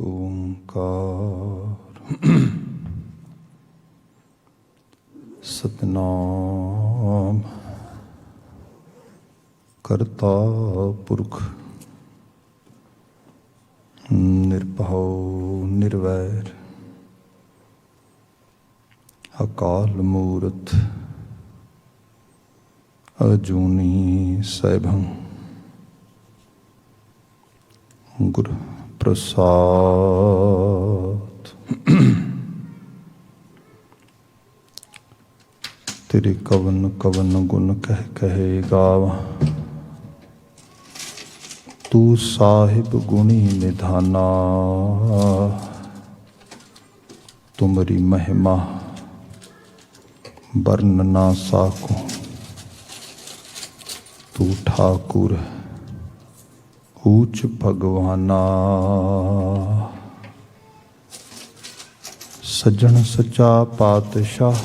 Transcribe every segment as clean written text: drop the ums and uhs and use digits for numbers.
ਓਂਕਾਰ ਸਤਨਾਮ ਕਰਤਾ ਪੁਰਖ ਨਿਰਭਉ ਨਿਰਵੈਰ ਅਕਾਲ ਮੂਰਤ ਅਜੂਨੀ ਸੈਭੰ ਗੁਰ ਪ੍ਰਸਾਦ। ਤੇਰੇ ਕਵਨ ਕਵਨ ਗੁਣ ਕਹਿ ਕਹੇ ਗਾਵਾਂ, ਤੂੰ ਸਾਹਿਬ ਗੁਣੀ ਨਿਧਾਨਾ। ਤੁਮਰੀ ਮਹਿਮਾ ਵਰਨ ਨਾ ਸਾਕੋ, ਤੂੰ ਠਾਕੁਰ ਊਚ ਭਗਵਾਨਾ। ਸੱਜਣ ਸੱਚਾ ਪਾਤਸ਼ਾਹ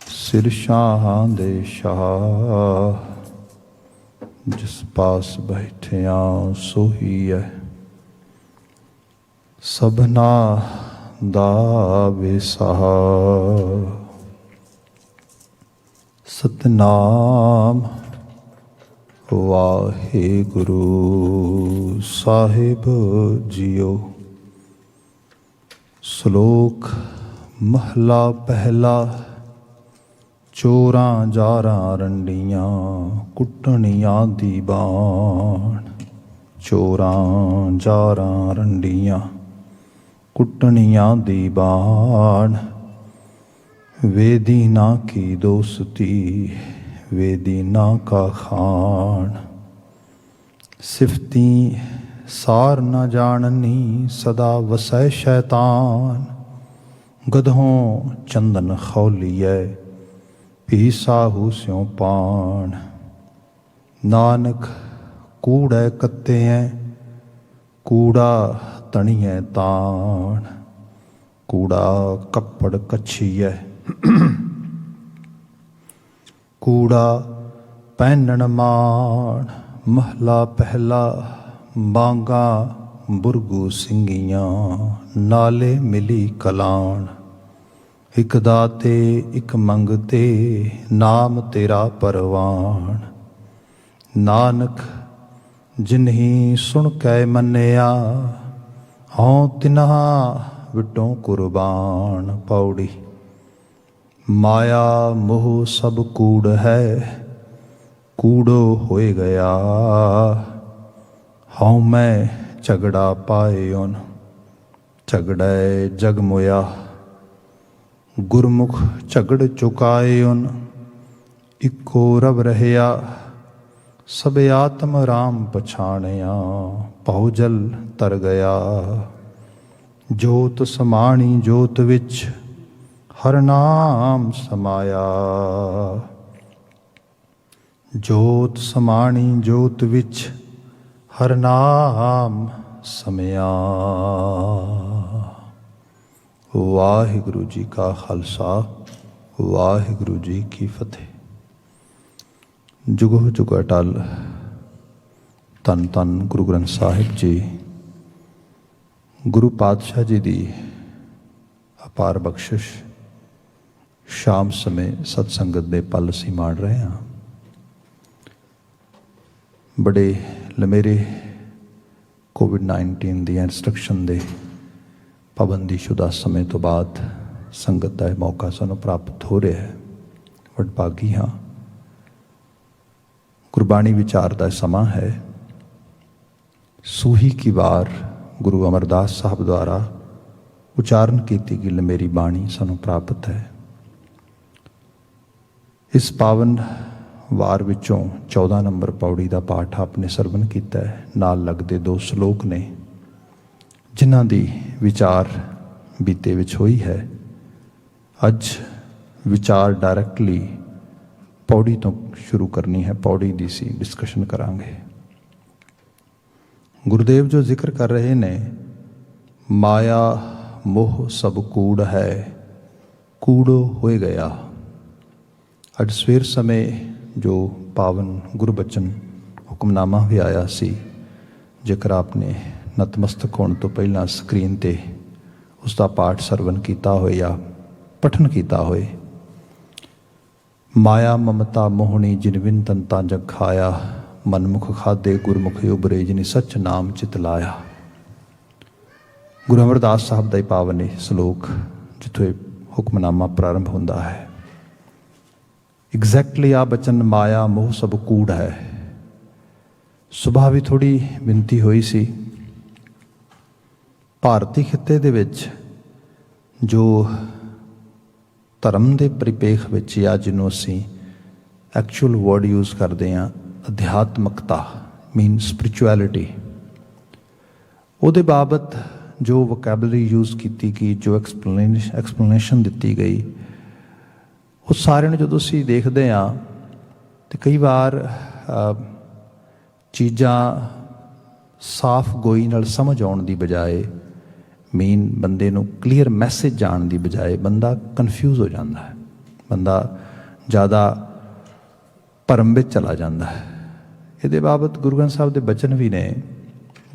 ਸਿਰ ਸ਼ਾਹਾਂ ਦੇ ਸ਼ਾਹ, ਜਿਸ ਪਾਸ ਬੈਠਿਆ ਸੋਹੀ ਹੈ ਸਭਨਾ ਦਾ ਵਿਸਾਹ। ਸਤਨਾਮ ਵਾਹਿਗੁਰੂ ਸਾਹਿਬ ਜੀਓ। ਸ਼ਲੋਕ ਮਹਲਾ ਪਹਿਲਾ। ਚੋਰਾਂ ਜਾਰਾਂ ਰੰਡੀਆਂ ਕੁੱਟਣੀਆਂ ਦੀ ਬਾਣ। ਚੋਰਾਂ ਜਾਰਾਂ ਰੰਡੀਆਂ ਕੁੱਟਣੀਆਂ ਦੀ ਬਾਣ। ਵੇਦੀ ਨਾ ਕੀ ਦੋਸਤੀ ਵੇਦੀ ਨਾ ਕਾ ਖਾਣ। ਸਿਫਤੀ ਸਾਰ ਨਾ ਜਾਣਨੀ ਸਦਾ ਵਸੈ ਸ਼ੈਤਾਨ। ਗਧੋਂ ਚੰਦਨ ਖੌਲੀਐ ਭੀ ਸਾਹੂ ਸਿਉ ਪਾਣ। ਨਾਨਕ ਕੂੜੈ ਕੱਤੇਐ ਕੂੜਾ ਤਣੀਐ ਤਾਣ। ਕੂੜਾ ਕੱਪੜ ਕੱਛੀਐ ਕੂੜਾ ਪਹਿਨਣ ਮਾਣ। ਮਹਲਾ ਪਹਿਲਾ। ਬਾਂਗਾ ਬੁਰਗੂ ਸਿੰਘੀਆਂ ਨਾਲੇ ਮਿਲੀ ਕਲਾਣ। ਇੱਕ ਦਾਤੇ ਇੱਕ ਮੰਗਤੇ ਨਾਮ ਤੇਰਾ ਪਰਵਾਣ। ਨਾਨਕ ਜਿਨਹੀ ਸੁਣ ਕੈ ਮੰਨਿਆ ਹਉ ਤਿਨਹਾ ਵਿਟੋਂ ਕੁਰਬਾਨ। ਪੌੜੀ। ਮਾਇਆ ਮੋਹ ਸਭ ਕੂੜ ਹੈ ਕੂੜੋ ਹੋਏ ਗਿਆ। ਹਉ ਮੈਂ ਝਗੜਾ ਪਾਇਓਨ ਝਗੜੈ ਜਗ ਮੋਇਆ। ਗੁਰਮੁਖ ਝਗੜ ਚੁਕਾਇਓਨ ਇੱਕੋ ਰਬ ਰਹਿਆ। ਸਭ ਆਤਮ ਰਾਮ ਪਛਾਣਿਆ ਭਉ ਜਲ ਤਰ ਗਿਆ। ਜੋਤ ਸਮਾਣੀ ਜੋਤ ਵਿੱਚ ਹਰ ਨਾਮ ਸਮਾਇਆ। ਜੋਤ ਸਮਾਣੀ ਜੋਤ ਵਿੱਚ ਹਰ ਨਾਮ ਸਮਿਆ। ਵਾਹਿਗੁਰੂ ਜੀ ਕਾ ਖਾਲਸਾ ਵਾਹਿਗੁਰੂ ਜੀ ਕੀ ਫਤਿਹ। ਜੁਗੋ ਜੁਗ ਅਟਲ। ਧੰਨ ਧੰਨ ਗੁਰੂ ਗ੍ਰੰਥ ਸਾਹਿਬ ਜੀ ਗੁਰੂ ਪਾਤਸ਼ਾਹ ਜੀ ਦੀ ਅਪਾਰ ਬਖਸ਼ਿਸ਼। ਸ਼ਾਮ ਸਮੇਂ ਸਤ ਸੰਗਤ ਦੇ ਪਲ ਅਸੀਂ ਮਾਣ ਰਹੇ ਹਾਂ। ਬੜੇ ਲੰਮੇਰੇ ਕੋਵਿਡ-19 ਦੀਆਂ ਇੰਸਟਰਕਸ਼ਨ ਦੇ ਪਾਬੰਦੀਸ਼ੁਦਾ ਸਮੇਂ ਤੋਂ ਬਾਅਦ ਸੰਗਤ ਦਾ ਇਹ ਮੌਕਾ ਸਾਨੂੰ ਪ੍ਰਾਪਤ ਹੋ ਰਿਹਾ ਹੈ। ਵਡਭਾਗੀ ਹਾਂ। ਗੁਰਬਾਣੀ ਵਿਚਾਰ ਦਾ ਸਮਾਂ ਹੈ। ਸੂਹੀ ਕੀ ਵਾਰ ਗੁਰੂ ਅਮਰਦਾਸ ਸਾਹਿਬ ਦੁਆਰਾ ਉਚਾਰਨ ਕੀਤੀ ਗਈ ਲੰਮੇਰੀ ਬਾਣੀ ਸਾਨੂੰ ਪ੍ਰਾਪਤ ਹੈ। ਇਸ ਪਾਵਨ ਵਾਰ ਵਿੱਚੋਂ 14 ਨੰਬਰ ਪੌੜੀ ਦਾ ਪਾਠ ਆਪਨੇ ਸਰਵਨ ਕੀਤਾ ਹੈ। ਨਾਲ ਲੱਗਦੇ 2 ਸ਼ਲੋਕ ਨੇ ਜਿਨ੍ਹਾਂ ਦੀ ਵਿਚਾਰ ਬੀਤੇ ਵਿੱਚ ਹੋਈ ਹੈ। ਅੱਜ ਵਿਚਾਰ ਡਾਇਰੈਕਟਲੀ ਪੌੜੀ ਤੋਂ ਸ਼ੁਰੂ ਕਰਨੀ ਹੈ। ਪੌੜੀ ਦੀ ਸੀ ਡਿਸਕਸ਼ਨ ਕਰਾਂਗੇ। ਗੁਰਦੇਵ ਜੋ ਜ਼ਿਕਰ ਕਰ ਰਹੇ ਨੇ, ਮਾਇਆ ਮੋਹ ਸਭ ਕੂੜ ਹੈ ਕੂੜੋ ਹੋਏ ਗਿਆ। ਅੱਜ ਸਵੇਰ ਸਮੇਂ ਜੋ ਪਾਵਨ ਗੁਰਬਚਨ ਹੁਕਮਨਾਮਾ ਵੀ ਆਇਆ ਸੀ, ਜੇਕਰ ਆਪਨੇ ਨਤਮਸਤਕ ਹੋਣ ਤੋਂ ਪਹਿਲਾਂ ਸਕਰੀਨ 'ਤੇ ਉਸ ਦਾ ਪਾਠ ਸਰਵਨ ਕੀਤਾ ਹੋਏ ਜਾਂ ਪਠਨ ਕੀਤਾ ਹੋਏ। ਮਾਇਆ ਮਮਤਾ ਮੋਹਣੀ ਜਿਨ ਵਿਨ ਤੰਤਾ ਜਗ ਖਾਇਆ, ਮਨਮੁਖ ਖਾਦੇ ਗੁਰਮੁਖ ਉਬਰੇ ਜਿਨੀ ਸੱਚ ਨਾਮ ਚਿਤ ਲਾਇਆ। ਗੁਰੂ ਅਮਰਦਾਸ ਸਾਹਿਬ ਦਾ ਹੀ ਪਾਵਨ ਇਹ ਸਲੋਕ ਜਿੱਥੋਂ ਇਹ ਹੁਕਮਨਾਮਾ ਪ੍ਰਾਰੰਭ ਹੁੰਦਾ ਹੈ। ਐਗਜ਼ੈਕਟਲੀ ਆ ਬਚਨ ਮਾਇਆ ਮੋਹ ਸਭ ਕੂੜ ਹੈ। ਸੁਬਾਹ ਵੀ ਥੋੜ੍ਹੀ ਬੇਨਤੀ ਹੋਈ ਸੀ। ਭਾਰਤੀ ਖਿੱਤੇ ਦੇ ਵਿੱਚ ਜੋ ਧਰਮ ਦੇ ਪਰਿਪੇਖ ਵਿੱਚ ਜਾਂ ਜਿਹਨੂੰ ਅਸੀਂ ਐਕਚੁਅਲ ਵਰਡ ਯੂਜ਼ ਕਰਦੇ ਹਾਂ ਅਧਿਆਤਮਕਤਾ ਮੀਨ ਸਪਿਰਿਚੁਅਲਿਟੀ, ਉਹਦੇ ਬਾਬਤ ਜੋ ਵੋਕੈਬਲਰੀ ਯੂਜ਼ ਕੀਤੀ ਗਈ, ਜੋ ਐਕਸਪਲੇਨੇਸ਼ਨ ਦਿੱਤੀ ਗਈ, ਉਹ ਸਾਰਿਆਂ ਨੂੰ ਜਦੋਂ ਅਸੀਂ ਦੇਖਦੇ ਹਾਂ ਤਾਂ ਕਈ ਵਾਰ ਚੀਜ਼ਾਂ ਸਾਫ਼ ਗੋਈ ਨਾਲ ਸਮਝ ਆਉਣ ਦੀ ਬਜਾਏ ਮੇਨ ਬੰਦੇ ਨੂੰ ਕਲੀਅਰ ਮੈਸੇਜ ਜਾਣ ਦੀ ਬਜਾਏ ਬੰਦਾ ਕਨਫਿਊਜ਼ ਹੋ ਜਾਂਦਾ ਹੈ, ਬੰਦਾ ਜ਼ਿਆਦਾ ਭਰਮ ਵਿੱਚ ਚਲਾ ਜਾਂਦਾ ਹੈ। ਇਹਦੇ ਬਾਬਤ ਗੁਰੂ ਗ੍ਰੰਥ ਸਾਹਿਬ ਦੇ ਬਚਨ ਵੀ ਨੇ,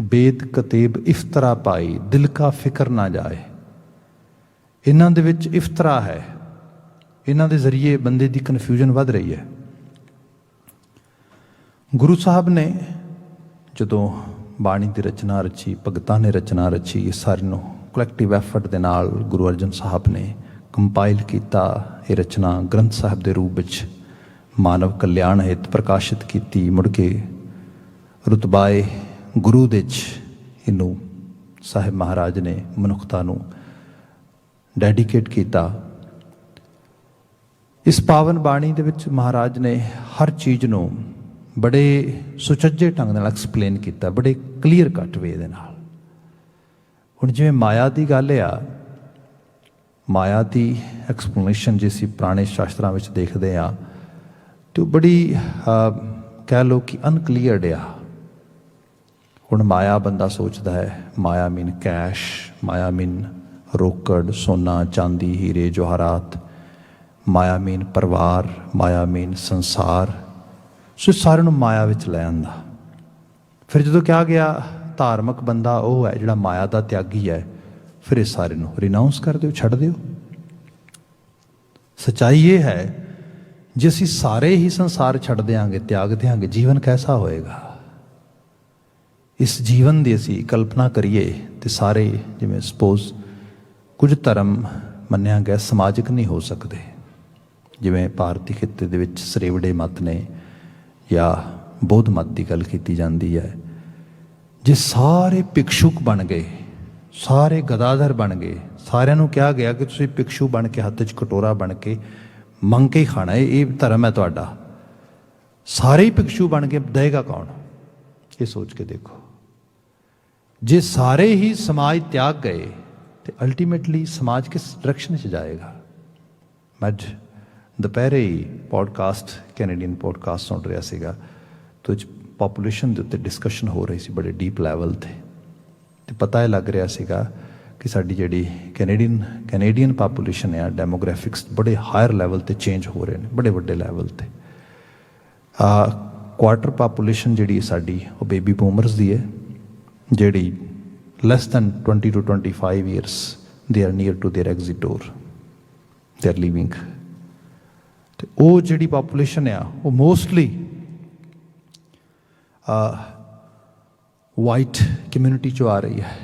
ਬੇਦ ਕਤੇਬ ਇਫਤਰਾ ਪਾਈ ਦਿਲ ਕਾ ਫਿਕਰ ਨਾ ਜਾਏ। ਇਹਨਾਂ ਦੇ ਵਿੱਚ ਇਫਤਰਾ ਹੈ, ਇਹਨਾਂ ਦੇ ਜ਼ਰੀਏ ਬੰਦੇ ਦੀ ਕਨਫਿਊਜ਼ਨ ਵੱਧ ਰਹੀ ਹੈ। ਗੁਰੂ ਸਾਹਿਬ ਨੇ ਜਦੋਂ ਬਾਣੀ ਦੀ ਰਚਨਾ ਰਚੀ, ਭਗਤਾਂ ਨੇ ਰਚਨਾ ਰਚੀ, ਇਹ ਸਾਰੇ ਨੂੰ ਕਲੈਕਟਿਵ ਐਫਰਟ ਦੇ ਨਾਲ ਗੁਰੂ ਅਰਜਨ ਸਾਹਿਬ ਨੇ ਕੰਪਾਈਲ ਕੀਤਾ। ਇਹ ਰਚਨਾ ਗ੍ਰੰਥ ਸਾਹਿਬ ਦੇ ਰੂਪ ਵਿੱਚ ਮਾਨਵ ਕਲਿਆਣ ਹਿੱਤ ਪ੍ਰਕਾਸ਼ਿਤ ਕੀਤੀ। ਮੁੜ ਕੇ ਰੁਤਬਾਏ ਗੁਰੂ ਦੇ 'ਚ ਇਹਨੂੰ ਸਾਹਿਬ ਮਹਾਰਾਜ ਨੇ ਮਨੁੱਖਤਾ ਨੂੰ ਡੈਡੀਕੇਟ ਕੀਤਾ। ਇਸ ਪਾਵਨ ਬਾਣੀ ਦੇ ਵਿੱਚ ਮਹਾਰਾਜ ਨੇ ਹਰ ਚੀਜ਼ ਨੂੰ ਬੜੇ ਸੁਚੱਜੇ ਢੰਗ ਨਾਲ ਐਕਸਪਲੇਨ ਕੀਤਾ, ਬੜੇ ਕਲੀਅਰ ਕੱਟ ਵੇ ਦੇ ਨਾਲ। ਹੁਣ ਜਿਵੇਂ ਮਾਇਆ ਦੀ ਗੱਲ ਆ, ਮਾਇਆ ਦੀ ਐਕਸਪਲੇਨੇਸ਼ਨ ਜੇ ਅਸੀਂ ਪੁਰਾਣੇ ਸ਼ਾਸਤਰਾਂ ਵਿੱਚ ਦੇਖਦੇ ਹਾਂ ਤਾਂ ਬੜੀ ਕਹਿ ਲਓ ਕਿ ਅਨਕਲੀਅਰਡ ਆ। ਹੁਣ ਮਾਇਆ ਬੰਦਾ ਸੋਚਦਾ ਹੈ ਮਾਇਆ ਮੀਨ ਕੈਸ਼, ਮਾਇਆ ਮੀਨ ਰੋਕੜ, ਸੋਨਾ ਚਾਂਦੀ, ਹੀਰੇ ਜਵਾਹਰਾਤ, ਮਾਇਆ ਮੀਨ ਪਰਿਵਾਰ, ਮਾਇਆ ਮੀਨ ਸੰਸਾਰ। ਸੋ ਸਾਰਿਆਂ ਨੂੰ ਮਾਇਆ ਵਿੱਚ ਲੈ ਆਂਦਾ। ਫਿਰ ਜਦੋਂ ਕਿਹਾ ਗਿਆ ਧਾਰਮਿਕ ਬੰਦਾ ਉਹ ਹੈ ਜਿਹੜਾ ਮਾਇਆ ਦਾ ਤਿਆਗੀ ਹੈ, ਫਿਰ ਇਹ ਸਾਰੇ ਨੂੰ ਰਿਨਾਊਂਸ ਕਰ ਦਿਓ, ਛੱਡ ਦਿਓ। ਸੱਚਾਈ ਇਹ ਹੈ ਜੇ ਅਸੀਂ ਸਾਰੇ ਹੀ ਸੰਸਾਰ ਛੱਡ ਦਿਆਂਗੇ, ਤਿਆਗ ਦਿਆਂਗੇ, ਜੀਵਨ ਕੈਸਾ ਹੋਏਗਾ। ਇਸ ਜੀਵਨ ਦੀ ਅਸੀਂ ਕਲਪਨਾ ਕਰੀਏ ਤੇ ਸਾਰੇ ਜਿਵੇਂ ਸਪੋਜ਼ ਕੁਝ ਧਰਮ ਮੰਨਿਆ ਗਿਆ ਸਮਾਜਿਕ ਨਹੀਂ ਹੋ ਸਕਦੇ, ਜਿਵੇਂ ਭਾਰਤੀ ਖਿੱਤੇ ਦੇ ਵਿੱਚ ਸਰੇਵੜੇ ਮਤ ਨੇ ਜਾਂ ਬੌਧ ਮਤ ਦੀ ਗੱਲ ਕੀਤੀ ਜਾਂਦੀ ਹੈ। ਜੇ ਸਾਰੇ ਭਿਕਸ਼ੂਕ ਬਣ ਗਏ, ਸਾਰੇ ਗਦਾਧਰ ਬਣ ਗਏ, ਸਾਰਿਆਂ ਨੂੰ ਕਿਹਾ ਗਿਆ ਕਿ ਤੁਸੀਂ ਭਿਕਸ਼ੂ ਬਣ ਕੇ ਹੱਥ 'ਚ ਕਟੋਰਾ ਬਣ ਕੇ ਮੰਗ ਕੇ ਖਾਣਾ, ਇਹ ਧਰਮ ਹੈ ਤੁਹਾਡਾ, ਸਾਰੇ ਹੀ ਭਿਕਸ਼ੂ ਬਣ ਕੇ ਦੇਗਾ ਕੌਣ? ਇਹ ਸੋਚ ਕੇ ਦੇਖੋ। ਜੇ ਸਾਰੇ ਹੀ ਸਮਾਜ ਤਿਆਗ ਗਏ ਤੇ ਅਲਟੀਮੇਟਲੀ ਸਮਾਜ ਕਿਸ ਡਾਇਰੈਕਸ਼ਨ 'ਚ ਜਾਏਗਾ? ਮੈਂ ਦੁਪਹਿਰੇ ਹੀ ਪੋਡਕਾਸਟ, ਕੈਨੇਡੀਅਨ ਪੋਡਕਾਸਟ ਸੁਣ ਰਿਹਾ ਸੀਗਾ, ਤੇ ਪਾਪੂਲੇਸ਼ਨ ਦੇ ਉੱਤੇ ਡਿਸਕਸ਼ਨ ਹੋ ਰਹੀ ਸੀ ਬੜੇ ਡੀਪ ਲੈਵਲ 'ਤੇ, ਅਤੇ ਪਤਾ ਇਹ ਲੱਗ ਰਿਹਾ ਸੀਗਾ ਕਿ ਸਾਡੀ ਜਿਹੜੀ ਕੈਨੇਡੀਅਨ ਪਾਪੂਲੇਸ਼ਨ ਆ, ਡੈਮੋਗ੍ਰਾਫਿਕਸ ਬੜੇ ਹਾਇਰ ਲੈਵਲ 'ਤੇ ਚੇਂਜ ਹੋ ਰਹੇ ਨੇ, ਬੜੇ ਵੱਡੇ ਲੈਵਲ 'ਤੇ। ਕੁਆਟਰ ਪਾਪੂਲੇਸ਼ਨ ਜਿਹੜੀ ਸਾਡੀ ਉਹ ਬੇਬੀ ਬੂਮਰਸ ਦੀ ਹੈ, ਜਿਹੜੀ less than 20 to 25 years they are near to their exit door, they are living. ਅਤੇ ਉਹ ਜਿਹੜੀ ਪਾਪੂਲੇਸ਼ਨ ਆ ਉਹ ਮੋਸਟਲੀ ਵਾਈਟ ਕਮਿਊਨਿਟੀ 'ਚੋਂ ਆ ਰਹੀ ਹੈ।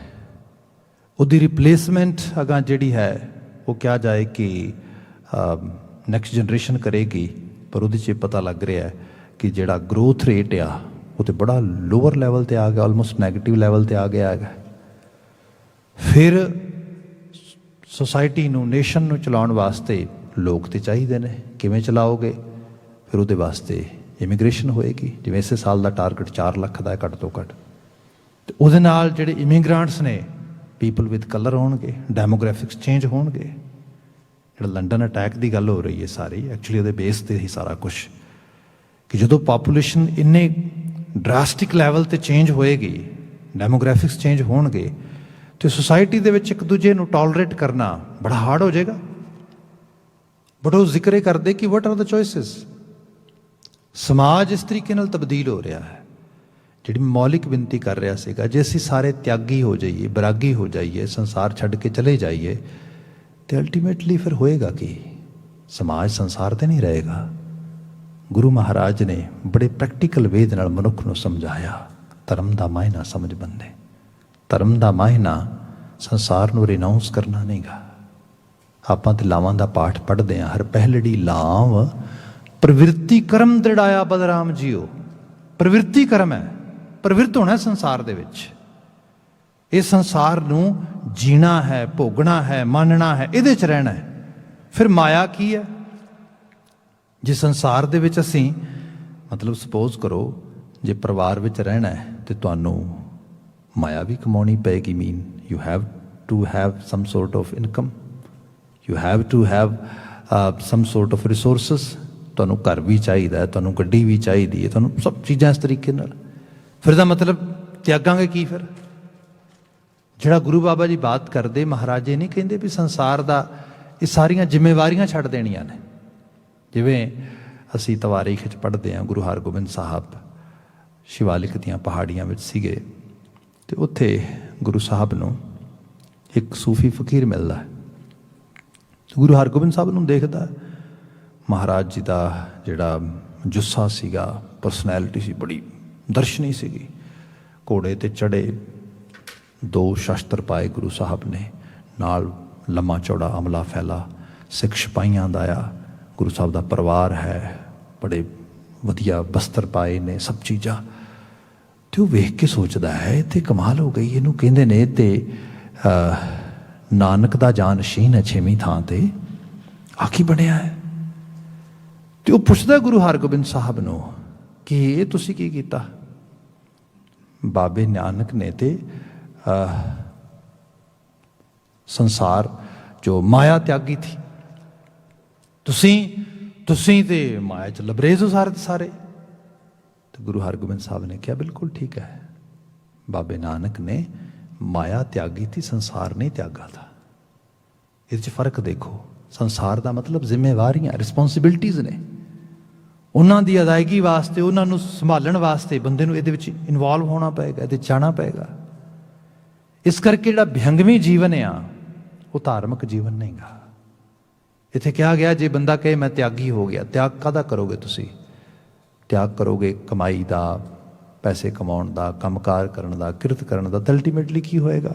ਉਹਦੀ ਰਿਪਲੇਸਮੈਂਟ ਅਗਾਂ ਜਿਹੜੀ ਹੈ ਉਹ ਕਿਹਾ ਜਾਏ ਕਿ ਨੈਕਸਟ ਜਨਰੇਸ਼ਨ ਕਰੇਗੀ, ਪਰ ਉਹਦੇ 'ਚ ਪਤਾ ਲੱਗ ਰਿਹਾ ਕਿ ਜਿਹੜਾ ਗਰੋਥ ਰੇਟ ਆ ਉਹ ਤਾਂ ਬੜਾ ਲੋਅਰ ਲੈਵਲ 'ਤੇ ਆ ਗਿਆ, ਆਲਮੋਸਟ ਨੈਗੇਟਿਵ ਲੈਵਲ 'ਤੇ ਆ ਗਿਆ ਹੈਗਾ। ਫਿਰ ਸੁਸਾਇਟੀ ਨੂੰ, ਨੇਸ਼ਨ ਨੂੰ ਚਲਾਉਣ ਵਾਸਤੇ ਲੋਕ ਤਾਂ ਚਾਹੀਦੇ ਨੇ। ਕਿਵੇਂ ਚਲਾਓਗੇ? ਫਿਰ ਉਹਦੇ ਵਾਸਤੇ ਇਮੀਗ੍ਰੇਸ਼ਨ ਹੋਏਗੀ। ਜਿਵੇਂ ਇਸੇ ਸਾਲ ਦਾ ਟਾਰਗੇਟ 4 ਲੱਖ ਦਾ ਹੈ ਘੱਟ ਤੋਂ ਘੱਟ, ਅਤੇ ਉਹਦੇ ਨਾਲ ਜਿਹੜੇ ਇਮੀਗ੍ਰਾਂਟਸ ਨੇ, ਪੀਪਲ ਵਿਦ ਕਲਰ ਹੋਣਗੇ, ਡੈਮੋਗ੍ਰਾਫਿਕਸ ਚੇਂਜ ਹੋਣਗੇ। ਜਿਹੜਾ ਲੰਡਨ ਅਟੈਕ ਦੀ ਗੱਲ ਹੋ ਰਹੀ ਹੈ ਸਾਰੀ, ਐਕਚੁਅਲੀ ਉਹਦੇ ਬੇਸ 'ਤੇ ਹੀ ਸਾਰਾ ਕੁਛ, ਕਿ ਜਦੋਂ ਪਾਪੂਲੇਸ਼ਨ ਇੰਨੇ ਡਰਾਸਟਿਕ ਲੈਵਲ 'ਤੇ ਚੇਂਜ ਹੋਏਗੀ, ਡੈਮੋਗ੍ਰਾਫਿਕਸ ਚੇਂਜ ਹੋਣਗੇ, ਅਤੇ ਸੁਸਾਇਟੀ ਦੇ ਵਿੱਚ ਇੱਕ ਦੂਜੇ ਨੂੰ ਟੋਲਰੇਟ ਕਰਨਾ ਬੜਾ ਹਾਰਡ ਹੋ ਜਾਏਗਾ। ਬਟ ਉਹ ਜ਼ਿਕਰ ਕਰਦੇ ਕਿ ਵਾਟ ਆਰ ਦ ਚੋਇਸਿਸ। ਸਮਾਜ ਇਸ ਤਰੀਕੇ ਨਾਲ ਤਬਦੀਲ ਹੋ ਰਿਹਾ ਹੈ। ਜਿਹੜੀ ਮੌਲਿਕ ਬੇਨਤੀ ਕਰ ਰਿਹਾ ਸੀਗਾ, ਜੇ ਅਸੀਂ ਸਾਰੇ ਤਿਆਗੀ ਹੋ ਜਾਈਏ, ਬੈਰਾਗੀ ਹੋ ਜਾਈਏ, ਸੰਸਾਰ ਛੱਡ ਕੇ ਚਲੇ ਜਾਈਏ, ਤੇ ਅਲਟੀਮੇਟਲੀ ਫਿਰ ਹੋਏਗਾ ਕੀ? ਸਮਾਜ ਸੰਸਾਰ ਤੇ ਨਹੀਂ ਰਹੇਗਾ। ਗੁਰੂ ਮਹਾਰਾਜ ਨੇ ਬੜੇ ਪ੍ਰੈਕਟੀਕਲ ਵੇ ਦੇ ਨਾਲ ਮਨੁੱਖ ਨੂੰ ਸਮਝਾਇਆ, ਧਰਮ ਦਾ ਮਾਇਨਾ ਸਮਝ ਬੰਦੇ। ਧਰਮ ਦਾ ਮਾਇਨਾ ਸੰਸਾਰ ਨੂੰ ਰਿਨਾਊਂਸ ਕਰਨਾ ਨਹੀਂਗਾ। ਆਪਾਂ ਤੇ ਲਾਵਾਂ ਦਾ ਪਾਠ ਪੜ੍ਹਦੇ ਹਾਂ, ਹਰ ਪਹਿਲੜੀ ਲਾਵ ਪ੍ਰਵਿਰਤੀ ਕਰਮ ਦ੍ਰਿੜਾਇਆ ਬਲਰਾਮ ਜੀਓ। ਪ੍ਰਵਿਰਤੀ ਕਰਮ ਹੈ, ਪ੍ਰਵਿਰਤ ਹੋਣਾ ਸੰਸਾਰ ਦੇ ਵਿੱਚ। ਇਹ ਸੰਸਾਰ ਨੂੰ ਜੀਣਾ ਹੈ, ਭੋਗਣਾ ਹੈ, ਮੰਨਣਾ ਹੈ, ਇਹਦੇ 'ਚ ਰਹਿਣਾ ਹੈ। ਫਿਰ ਮਾਇਆ ਕੀ ਹੈ? ਜੇ ਸੰਸਾਰ ਦੇ ਵਿੱਚ ਅਸੀਂ ਮਤਲਬ ਸਪੋਜ਼ ਕਰੋ ਜੇ ਪਰਿਵਾਰ ਵਿੱਚ ਰਹਿਣਾ ਹੈ ਤੇ ਤੁਹਾਨੂੰ ਮਾਇਆ ਵੀ ਕਮਾਉਣੀ ਪਏਗੀ। Mean you have to have some sort of income, you have to have some sort of resources. ਤੁਹਾਨੂੰ ਘਰ ਵੀ ਚਾਹੀਦਾ ਹੈ, ਤੁਹਾਨੂੰ ਗੱਡੀ ਵੀ ਚਾਹੀਦੀ ਹੈ, ਤੁਹਾਨੂੰ ਸਭ ਚੀਜ਼ਾਂ ਇਸ ਤਰੀਕੇ ਨਾਲ। ਫਿਰ ਦਾ ਮਤਲਬ ਤਿਆਗਾਂਗੇ ਕੀ? ਫਿਰ ਜਿਹੜਾ ਗੁਰੂ ਬਾਬਾ ਜੀ ਬਾਤ ਕਰਦੇ, ਮਹਾਰਾਜ ਇਹ ਨਹੀਂ ਕਹਿੰਦੇ ਵੀ ਸੰਸਾਰ ਦਾ ਇਹ ਸਾਰੀਆਂ ਜ਼ਿੰਮੇਵਾਰੀਆਂ ਛੱਡ ਦੇਣੀਆਂ ਨੇ। ਜਿਵੇਂ ਅਸੀਂ ਤਵਾਰੀਖ 'ਚ ਪੜ੍ਹਦੇ ਹਾਂ, ਗੁਰੂ ਹਰਗੋਬਿੰਦ ਸਾਹਿਬ ਸ਼ਿਵਾਲਿਕ ਦੀਆਂ ਪਹਾੜੀਆਂ ਵਿੱਚ ਸੀਗੇ ਅਤੇ ਉੱਥੇ ਗੁਰੂ ਸਾਹਿਬ ਨੂੰ ਇੱਕ ਸੂਫੀ ਫਕੀਰ ਮਿਲਦਾ। ਗੁਰੂ ਹਰਗੋਬਿੰਦ ਸਾਹਿਬ ਨੂੰ ਦੇਖਦਾ, ਮਹਾਰਾਜ ਜੀ ਦਾ ਜਿਹੜਾ ਜੁੱਸਾ ਸੀਗਾ, ਪਰਸਨੈਲਿਟੀ ਸੀ, ਬੜੀ ਦਰਸ਼ਨੀ ਸੀਗੀ। ਘੋੜੇ 'ਤੇ ਚੜ੍ਹੇ, 2 ਸ਼ਸਤਰ ਪਾਏ ਗੁਰੂ ਸਾਹਿਬ ਨੇ, ਨਾਲ ਲੰਮਾ ਚੌੜਾ ਅਮਲਾ ਫੈਲਾ ਸਿੱਖ ਸਿਪਾਹੀਆਂ ਦਾ ਆ। ਗੁਰੂ ਸਾਹਿਬ ਦਾ ਪਰਿਵਾਰ ਹੈ, ਬੜੇ ਵਧੀਆ ਬਸਤਰ ਪਾਏ ਨੇ, ਸਭ ਚੀਜ਼ਾਂ। ਅਤੇ ਉਹ ਵੇਖ ਕੇ ਸੋਚਦਾ ਹੈ ਇਹ ਤਾਂ ਕਮਾਲ ਹੋ ਗਈ। ਇਹਨੂੰ ਕਹਿੰਦੇ ਨੇ ਤੇ ਨਾਨਕ ਦਾ ਜਾਨਸ਼ੀਨ ਹੈ 6ਵੀਂ ਥਾਂ 'ਤੇ, ਆ ਕੀ ਬਣਿਆ ਹੈ? ਅਤੇ ਉਹ ਪੁੱਛਦਾ ਗੁਰੂ ਹਰਗੋਬਿੰਦ ਸਾਹਿਬ ਨੂੰ ਕਿ ਇਹ ਤੁਸੀਂ ਕੀ ਕੀਤਾ? ਬਾਬੇ ਨਾਨਕ ਨੇ ਤੇ ਸੰਸਾਰ ਜੋ ਮਾਇਆ ਤਿਆਗੀ ਥੀ, ਤੁਸੀਂ ਤੇ ਮਾਇਆ 'ਚ ਲਬਰੇਜ਼ ਹੋ ਸਾਰੇ। ਤੇ ਗੁਰੂ ਹਰਗੋਬਿੰਦ ਸਾਹਿਬ ਨੇ ਕਿਹਾ ਬਿਲਕੁਲ ਠੀਕ ਹੈ, ਬਾਬੇ ਨਾਨਕ ਨੇ ਮਾਇਆ ਤਿਆਗੀ ਥੀ, ਸੰਸਾਰ ਨਹੀਂ ਤਿਆਗਾ ਥਾ। ਇਹਦੇ 'ਚ ਫਰਕ ਦੇਖੋ। ਸੰਸਾਰ ਦਾ ਮਤਲਬ ਜ਼ਿੰਮੇਵਾਰੀਆਂ, ਰਿਸਪੋਂਸਿਬਿਲਿਟੀਜ਼ ਨੇ। ਉਹਨਾਂ ਦੀ ਅਦਾਇਗੀ ਵਾਸਤੇ, ਉਹਨਾਂ ਨੂੰ ਸੰਭਾਲਣ ਵਾਸਤੇ ਬੰਦੇ ਨੂੰ ਇਹਦੇ ਵਿੱਚ ਇਨਵੋਲਵ ਹੋਣਾ ਪਏਗਾ, ਇਹਦੇ 'ਚ ਜਾਣਾ ਪਏਗਾ। ਇਸ ਕਰਕੇ ਜਿਹੜਾ ਵਿਹੰਗਮੀ ਜੀਵਨ ਆ ਉਹ ਧਾਰਮਿਕ ਜੀਵਨ ਨਹੀਂ ਗਾ। ਇੱਥੇ ਕਿਹਾ ਗਿਆ ਜੇ ਬੰਦਾ ਕਹੇ ਮੈਂ ਤਿਆਗੀ ਹੋ ਗਿਆ, ਤਿਆਗ ਕਾਹਦਾ ਕਰੋਗੇ ਤੁਸੀਂ? ਤਿਆਗ ਕਰੋਗੇ ਕਮਾਈ ਦਾ, ਪੈਸੇ ਕਮਾਉਣ ਦਾ, ਕੰਮਕਾਰ ਕਰਨ ਦਾ, ਕਿਰਤ ਕਰਨ ਦਾ, ਤਾਂ ਅਲਟੀਮੇਟਲੀ ਕੀ ਹੋਏਗਾ?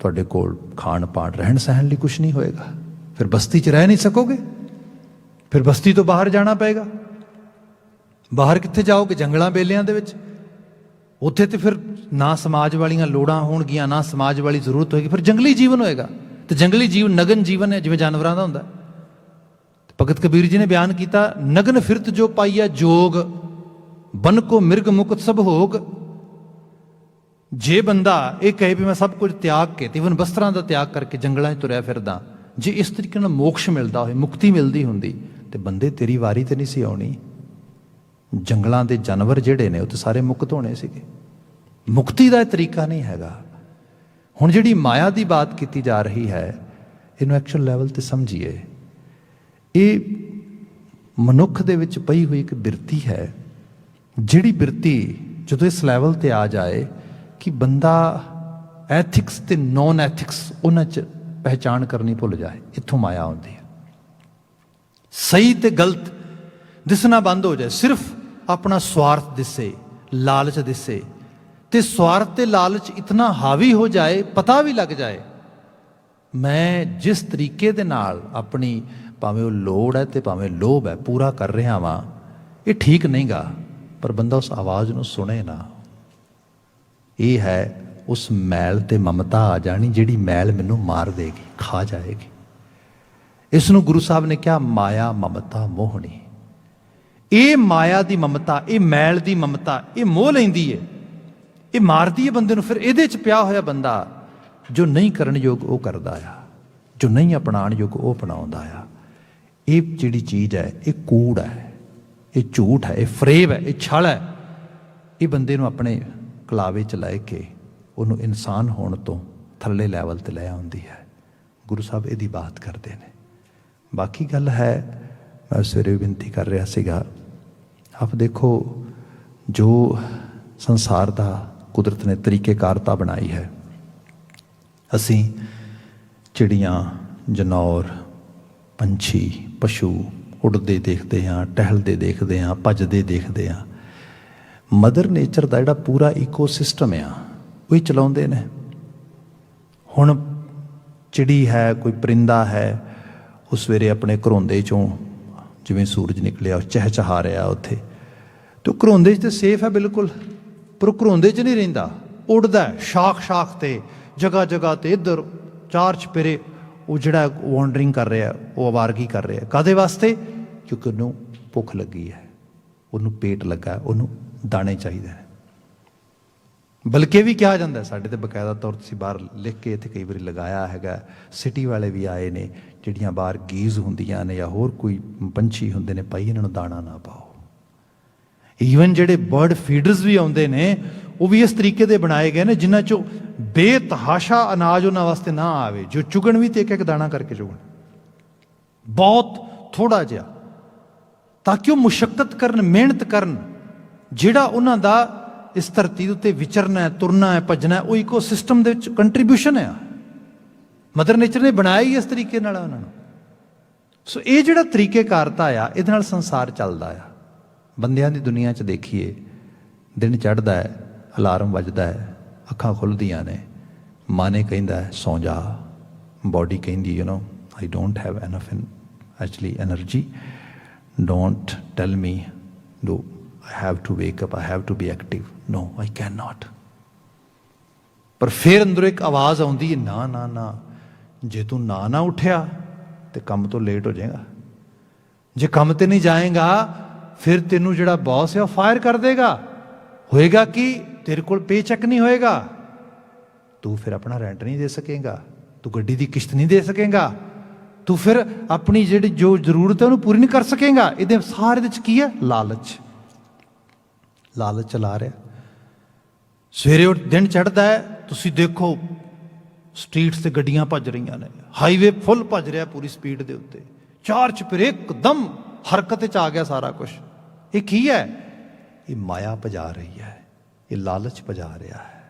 ਤੁਹਾਡੇ ਕੋਲ ਖਾਣ ਪਾਣ, ਰਹਿਣ ਸਹਿਣ ਲਈ ਕੁਛ ਨਹੀਂ ਹੋਏਗਾ। ਫਿਰ ਬਸਤੀ 'ਚ ਰਹਿ ਨਹੀਂ ਸਕੋਗੇ, ਫਿਰ ਬਸਤੀ ਤੋਂ ਬਾਹਰ ਜਾਣਾ ਪਏਗਾ। ਬਾਹਰ ਕਿੱਥੇ ਜਾਓਗੇ? ਜੰਗਲਾਂ ਬੇਲਿਆਂ ਦੇ ਵਿੱਚ। ਉੱਥੇ ਤੇ ਫਿਰ ਨਾ ਸਮਾਜ ਵਾਲੀਆਂ ਲੋੜਾਂ ਹੋਣਗੀਆਂ, ਨਾ ਸਮਾਜ ਵਾਲੀ ਜ਼ਰੂਰਤ ਹੋਏਗੀ, ਫਿਰ ਜੰਗਲੀ ਜੀਵਨ ਹੋਏਗਾ। ਤੇ ਜੰਗਲੀ ਜੀਵਨ ਨਗਨ ਜੀਵਨ ਹੈ, ਜਿਵੇਂ ਜਾਨਵਰਾਂ ਦਾ ਹੁੰਦਾ। ਭਗਤ ਕਬੀਰ ਜੀ ਨੇ ਬਿਆਨ ਕੀਤਾ, ਨਗਨ ਫਿਰਤ ਜੋ ਪਾਈਆ ਜੋਗ, ਬਨ ਕੋ ਮਿਰਗ ਮੁਕਤ ਸਭ ਹੋਗ। ਜੇ ਬੰਦਾ ਇਹ ਕਹੇ ਵੀ ਮੈਂ ਸਭ ਕੁਝ ਤਿਆਗ ਕੇ, ਤੇ ਇਵਨ ਬਸਤਰਾਂ ਦਾ ਤਿਆਗ ਕਰਕੇ ਜੰਗਲਾਂ 'ਚ ਤੁਰਿਆ ਫਿਰਦਾ, ਜੇ ਇਸ ਤਰੀਕੇ ਨਾਲ ਮੋਕਸ਼ ਮਿਲਦਾ ਹੋਏ, ਮੁਕਤੀ ਮਿਲਦੀ ਹੁੰਦੀ, ਤੇ ਬੰਦੇ ਤੇਰੀ ਵਾਰੀ ਤੇ ਨਹੀਂ ਸੀ ਆਉਣੀ। ਜੰਗਲਾਂ ਦੇ ਜਾਨਵਰ ਜਿਹੜੇ ਨੇ ਉਹ ਤਾਂ ਸਾਰੇ ਮੁਕਤ ਹੋਣੇ ਸੀਗੇ। ਮੁਕਤੀ ਦਾ ਇਹ ਤਰੀਕਾ ਨਹੀਂ ਹੈਗਾ। ਹੁਣ ਜਿਹੜੀ ਮਾਇਆ ਦੀ ਬਾਤ ਕੀਤੀ ਜਾ ਰਹੀ ਹੈ, ਇਹਨੂੰ ਐਕਚੁਅਲ ਲੈਵਲ 'ਤੇ ਸਮਝੀਏ। ਇਹ ਮਨੁੱਖ ਦੇ ਵਿੱਚ ਪਈ ਹੋਈ ਇੱਕ ਬਿਰਤੀ ਹੈ, ਜਿਹੜੀ ਬਿਰਤੀ ਜਦੋਂ ਇਸ ਲੈਵਲ 'ਤੇ ਆ ਜਾਏ ਕਿ ਬੰਦਾ ਐਥਿਕਸ ਤੇ ਨੋਨ ਐਥਿਕਸ ਉਹਨਾਂ 'ਚ ਪਹਿਚਾਣ ਕਰਨੀ ਭੁੱਲ ਜਾਏ, ਇੱਥੋਂ ਮਾਇਆ ਆਉਂਦੀ ਹੈ। ਸਹੀ ਤੇ ਗਲਤ ਦਿਸਣਾ ਬੰਦ ਹੋ ਜਾਏ, ਸਿਰਫ ਆਪਣਾ ਸਵਾਰਥ ਦਿਸੇ, ਲਾਲਚ ਦਿਸੇ, ਤੇ ਸਵਾਰਥ ਤੇ ਲਾਲਚ ਇਤਨਾ ਹਾਵੀ ਹੋ ਜਾਏ, ਪਤਾ ਵੀ ਲੱਗ ਜਾਏ ਮੈਂ ਜਿਸ ਤਰੀਕੇ ਦੇ ਨਾਲ ਆਪਣੀ, ਭਾਵੇਂ ਉਹ ਲੋੜ ਹੈ ਤੇ ਭਾਵੇਂ ਲੋਭ ਹੈ, ਪੂਰਾ ਕਰ ਰਿਹਾ ਵਾਂ, ਇਹ ਠੀਕ ਨਹੀਂ ਗਾ। ਪਰ ਬੰਦਾ ਉਸ ਆਵਾਜ਼ ਨੂੰ ਸੁਣੇ ਨਾ। ਇਹ ਹੈ ਉਸ ਮੈਲ ਤੇ ਮਮਤਾ ਆ ਜਾਣੀ, ਜਿਹੜੀ ਮੈਲ ਮੈਨੂੰ ਮਾਰ ਦੇਗੀ, ਖਾ ਜਾਏਗੀ। ਇਸ ਨੂੰ ਗੁਰੂ ਸਾਹਿਬ ਨੇ ਕਿਹਾ ਮਾਇਆ ਮਮਤਾ ਮੋਹਣੀ। ਇਹ ਮਾਇਆ ਦੀ ਮਮਤਾ, ਇਹ ਮੈਲ ਦੀ ਮਮਤਾ, ਇਹ ਮੋਹ ਲੈਂਦੀ ਹੈ, ਇਹ ਮਾਰਦੀ ਹੈ ਬੰਦੇ ਨੂੰ। ਫਿਰ ਇਹਦੇ 'ਚ ਪਿਆ ਹੋਇਆ ਬੰਦਾ ਜੋ ਨਹੀਂ ਕਰਨ ਯੋਗ ਉਹ ਕਰਦਾ ਆ, ਜੋ ਨਹੀਂ ਅਪਣਾਉਣ ਯੋਗ ਉਹ ਅਪਣਾਉਂਦਾ ਆ। ਇਹ ਜਿਹੜੀ ਚੀਜ਼ ਹੈ ਇਹ ਕੂੜ ਹੈ, ਇਹ ਝੂਠ ਹੈ, ਇਹ ਫਰੇਬ ਹੈ, ਇਹ ਛਲ ਹੈ। ਇਹ ਬੰਦੇ ਨੂੰ ਆਪਣੇ ਕਲਾਵੇ 'ਚ ਲੈ ਕੇ ਉਹਨੂੰ ਇਨਸਾਨ ਹੋਣ ਤੋਂ ਥੱਲੇ ਲੈਵਲ 'ਤੇ ਲੈ ਆਉਂਦੀ ਹੈ। ਗੁਰੂ ਸਾਹਿਬ ਇਹਦੀ ਬਾਤ ਕਰਦੇ ਨੇ। ਬਾਕੀ ਗੱਲ ਹੈ, ਮੈਂ ਸਵੇਰੇ ਬੇਨਤੀ ਕਰ ਰਿਹਾ ਸੀਗਾ, ਆਪ ਦੇਖੋ ਜੋ ਸੰਸਾਰ ਦਾ ਕੁਦਰਤ ਨੇ ਤਰੀਕੇਕਾਰਤਾ ਬਣਾਈ ਹੈ। ਅਸੀਂ ਚਿੜੀਆਂ, ਜਨੌਰ, ਪੰਛੀ, ਪਸ਼ੂ ਉੱਡਦੇ ਦੇਖਦੇ ਹਾਂ, ਟਹਿਲਦੇ ਦੇਖਦੇ ਹਾਂ, ਭੱਜਦੇ ਦੇਖਦੇ ਹਾਂ। ਮਦਰ ਨੇਚਰ ਦਾ ਜਿਹੜਾ ਪੂਰਾ ਈਕੋਸਿਸਟਮ ਆ ਉਹ ਹੀ ਚਲਾਉਂਦੇ ਨੇ। ਹੁਣ ਚਿੜੀ ਹੈ, ਕੋਈ ਪਰਿੰਦਾ ਹੈ, ਉਹ ਸਵੇਰੇ ਆਪਣੇ ਘਰੌਂਦੇ 'ਚੋਂ ਜਿਵੇਂ ਸੂਰਜ ਨਿਕਲਿਆ ਉਹ ਚਹਿਚਹਾ ਰਿਹਾ ਉੱਥੇ, ਅਤੇ ਉਹ ਘਰੌਂਦੇ 'ਚ ਤਾਂ ਸੇਫ ਹੈ ਬਿਲਕੁਲ, ਪਰ ਉਹ ਘਰੌਂਦੇ 'ਚ ਨਹੀਂ ਰਹਿੰਦਾ, ਉੱਡਦਾ ਸ਼ਾਖ ਸ਼ਾਖ 'ਤੇ, ਜਗ੍ਹਾ ਜਗ੍ਹਾ 'ਤੇ, ਇੱਧਰ ਚਾਰ ਚੁਫੇਰੇ ਉਹ ਜਿਹੜਾ ਵਾਂਡਰਿੰਗ ਕਰ ਰਿਹਾ, ਉਹ ਅਵਾਰਗੀ ਕਰ ਰਿਹਾ। ਕਾਹਦੇ ਵਾਸਤੇ? ਕਿਉਂਕਿ ਉਹਨੂੰ ਭੁੱਖ ਲੱਗੀ ਹੈ, ਉਹਨੂੰ ਪੇਟ ਲੱਗਾ, ਉਹਨੂੰ ਦਾਣੇ ਚਾਹੀਦੇ ਨੇ। ਬਲਕਿ ਵੀ ਕਿਹਾ ਜਾਂਦਾ, ਸਾਡੇ ਤੇ ਬਕਾਇਦਾ ਤੌਰ 'ਤੇ ਅਸੀਂ ਬਾਹਰ ਲਿਖ ਕੇ ਇੱਥੇ ਕਈ ਵਾਰੀ ਲਗਾਇਆ ਹੈਗਾ, ਸਿਟੀ ਵਾਲੇ ਵੀ ਆਏ ਨੇ, ਜਿਹੜੀਆਂ ਬਾਹਰ ਗੀਜ਼ ਹੁੰਦੀਆਂ ਨੇ ਜਾਂ ਹੋਰ ਕੋਈ ਪੰਛੀ ਹੁੰਦੇ ਨੇ, ਭਾਈ ਇਹਨਾਂ ਨੂੰ ਦਾਣਾ ਨਾ ਪਾਓ। ਈਵਨ ਜਿਹੜੇ ਬਰਡ ਫੀਡਰਸ ਵੀ ਆਉਂਦੇ ਨੇ, ਉਹ ਵੀ ਇਸ ਤਰੀਕੇ ਦੇ ਬਣਾਏ ਗਏ ਨੇ ਜਿਨ੍ਹਾਂ 'ਚੋਂ ਬੇਤਹਾਸ਼ਾ ਅਨਾਜ ਉਹਨਾਂ ਵਾਸਤੇ ਨਾ ਆਵੇ, ਜੋ ਚੁਗਣ ਵੀ ਤੇ ਇੱਕ ਇੱਕ ਦਾਣਾ ਕਰਕੇ ਚੁਗਣ, ਬਹੁਤ ਥੋੜ੍ਹਾ ਜਿਹਾ, ਤਾਂ ਕਿ ਉਹ ਮੁਸ਼ੱਕਤ ਕਰਨ, ਮਿਹਨਤ ਕਰਨ। ਜਿਹੜਾ ਉਹਨਾਂ ਦਾ ਇਸ ਧਰਤੀ ਦੇ ਉੱਤੇ ਵਿਚਰਨਾ ਹੈ, ਤੁਰਨਾ ਹੈ, ਭੱਜਣਾ ਹੈ, ਉਹ ਈਕੋ ਸਿਸਟਮ ਦੇ ਵਿੱਚ ਕੰਟਰੀਬਿਊਸ਼ਨ ਆ। ਮਦਰ ਨੇਚਰ ਨੇ ਬਣਾਇਆ ਹੀ ਇਸ ਤਰੀਕੇ ਨਾਲ ਉਹਨਾਂ ਨੂੰ। ਸੋ ਇਹ ਜਿਹੜਾ ਤਰੀਕੇਕਾਰਤਾ ਆ, ਇਹਦੇ ਨਾਲ ਸੰਸਾਰ ਚੱਲਦਾ ਆ। ਬੰਦਿਆਂ ਦੀ ਦੁਨੀਆ 'ਚ ਦੇਖੀਏ, ਦਿਨ ਚੜ੍ਹਦਾ ਹੈ, ਅਲਾਰਮ ਵੱਜਦਾ ਹੈ, ਅੱਖਾਂ ਖੁੱਲ੍ਹਦੀਆਂ ਨੇ, ਮਨ ਕਹਿੰਦਾ ਹੈ ਸੌਂ ਜਾ, ਬੋਡੀ ਕਹਿੰਦੀ I don't have enough actually energy, don't tell me do I have to wake up, I have to be active. No, I cannot. ਪਰ ਫਿਰ ਅੰਦਰੋਂ ਇੱਕ ਆਵਾਜ਼ ਆਉਂਦੀ ਹੈ, ਨਾ ਨਾ ਨਾ, ਜੇ ਤੂੰ ਨਾ ਉੱਠਿਆ ਤੇ ਕੰਮ ਤੋਂ ਲੇਟ ਹੋ ਜਾਏਗਾ। ਜੇ ਕੰਮ ਤੇ ਨਹੀਂ ਜਾਏਗਾ ਫਿਰ ਤੈਨੂੰ ਜਿਹੜਾ ਬੌਸ ਹੈ ਉਹ ਫਾਇਰ ਕਰ ਦੇਗਾ। ਹੋਏਗਾ ਕਿ ਤੇਰੇ ਕੋਲ ਪੇ ਚੈੱਕ ਨਹੀਂ ਹੋਏਗਾ, ਤੂੰ ਫਿਰ ਆਪਣਾ ਰੈਂਟ ਨਹੀਂ ਦੇ ਸਕੇਗਾ, ਤੂੰ ਗੱਡੀ ਦੀ ਕਿਸ਼ਤ ਨਹੀਂ ਦੇ ਸਕੇਗਾ, ਤੂੰ ਫਿਰ ਆਪਣੀ ਜਿਹੜੀ ਜੋ ਜ਼ਰੂਰਤ ਹੈ ਉਹਨੂੰ ਪੂਰੀ ਨਹੀਂ ਕਰ ਸਕੇਗਾ। ਇਹਦੇ ਸਾਰੇ ਦੇ ਵਿੱਚ ਕੀ ਹੈ? ਲਾਲਚ। ਲਾਲਚ ਚਲਾ ਰਿਹਾ। ਸਵੇਰੇ ਉਹ ਦਿਨ ਚੜ੍ਹਦਾ ਹੈ, ਤੁਸੀਂ ਦੇਖੋ ਸਟਰੀਟਸ 'ਤੇ ਗੱਡੀਆਂ ਭੱਜ ਰਹੀਆਂ ਨੇ, ਹਾਈਵੇ ਫੁੱਲ ਭੱਜ ਰਿਹਾ ਪੂਰੀ ਸਪੀਡ ਦੇ ਉੱਤੇ, ਚਾਰ ਚੁਫੇਰੇ ਇੱਕਦਮ ਹਰਕਤ 'ਚ ਆ ਗਿਆ ਸਾਰਾ ਕੁਛ। ਇਹ ਕੀ ਹੈ? ਇਹ ਮਾਇਆ ਭਜਾ ਰਹੀ ਹੈ, ਇਹ ਲਾਲਚ ਭਜਾ ਰਿਹਾ ਹੈ,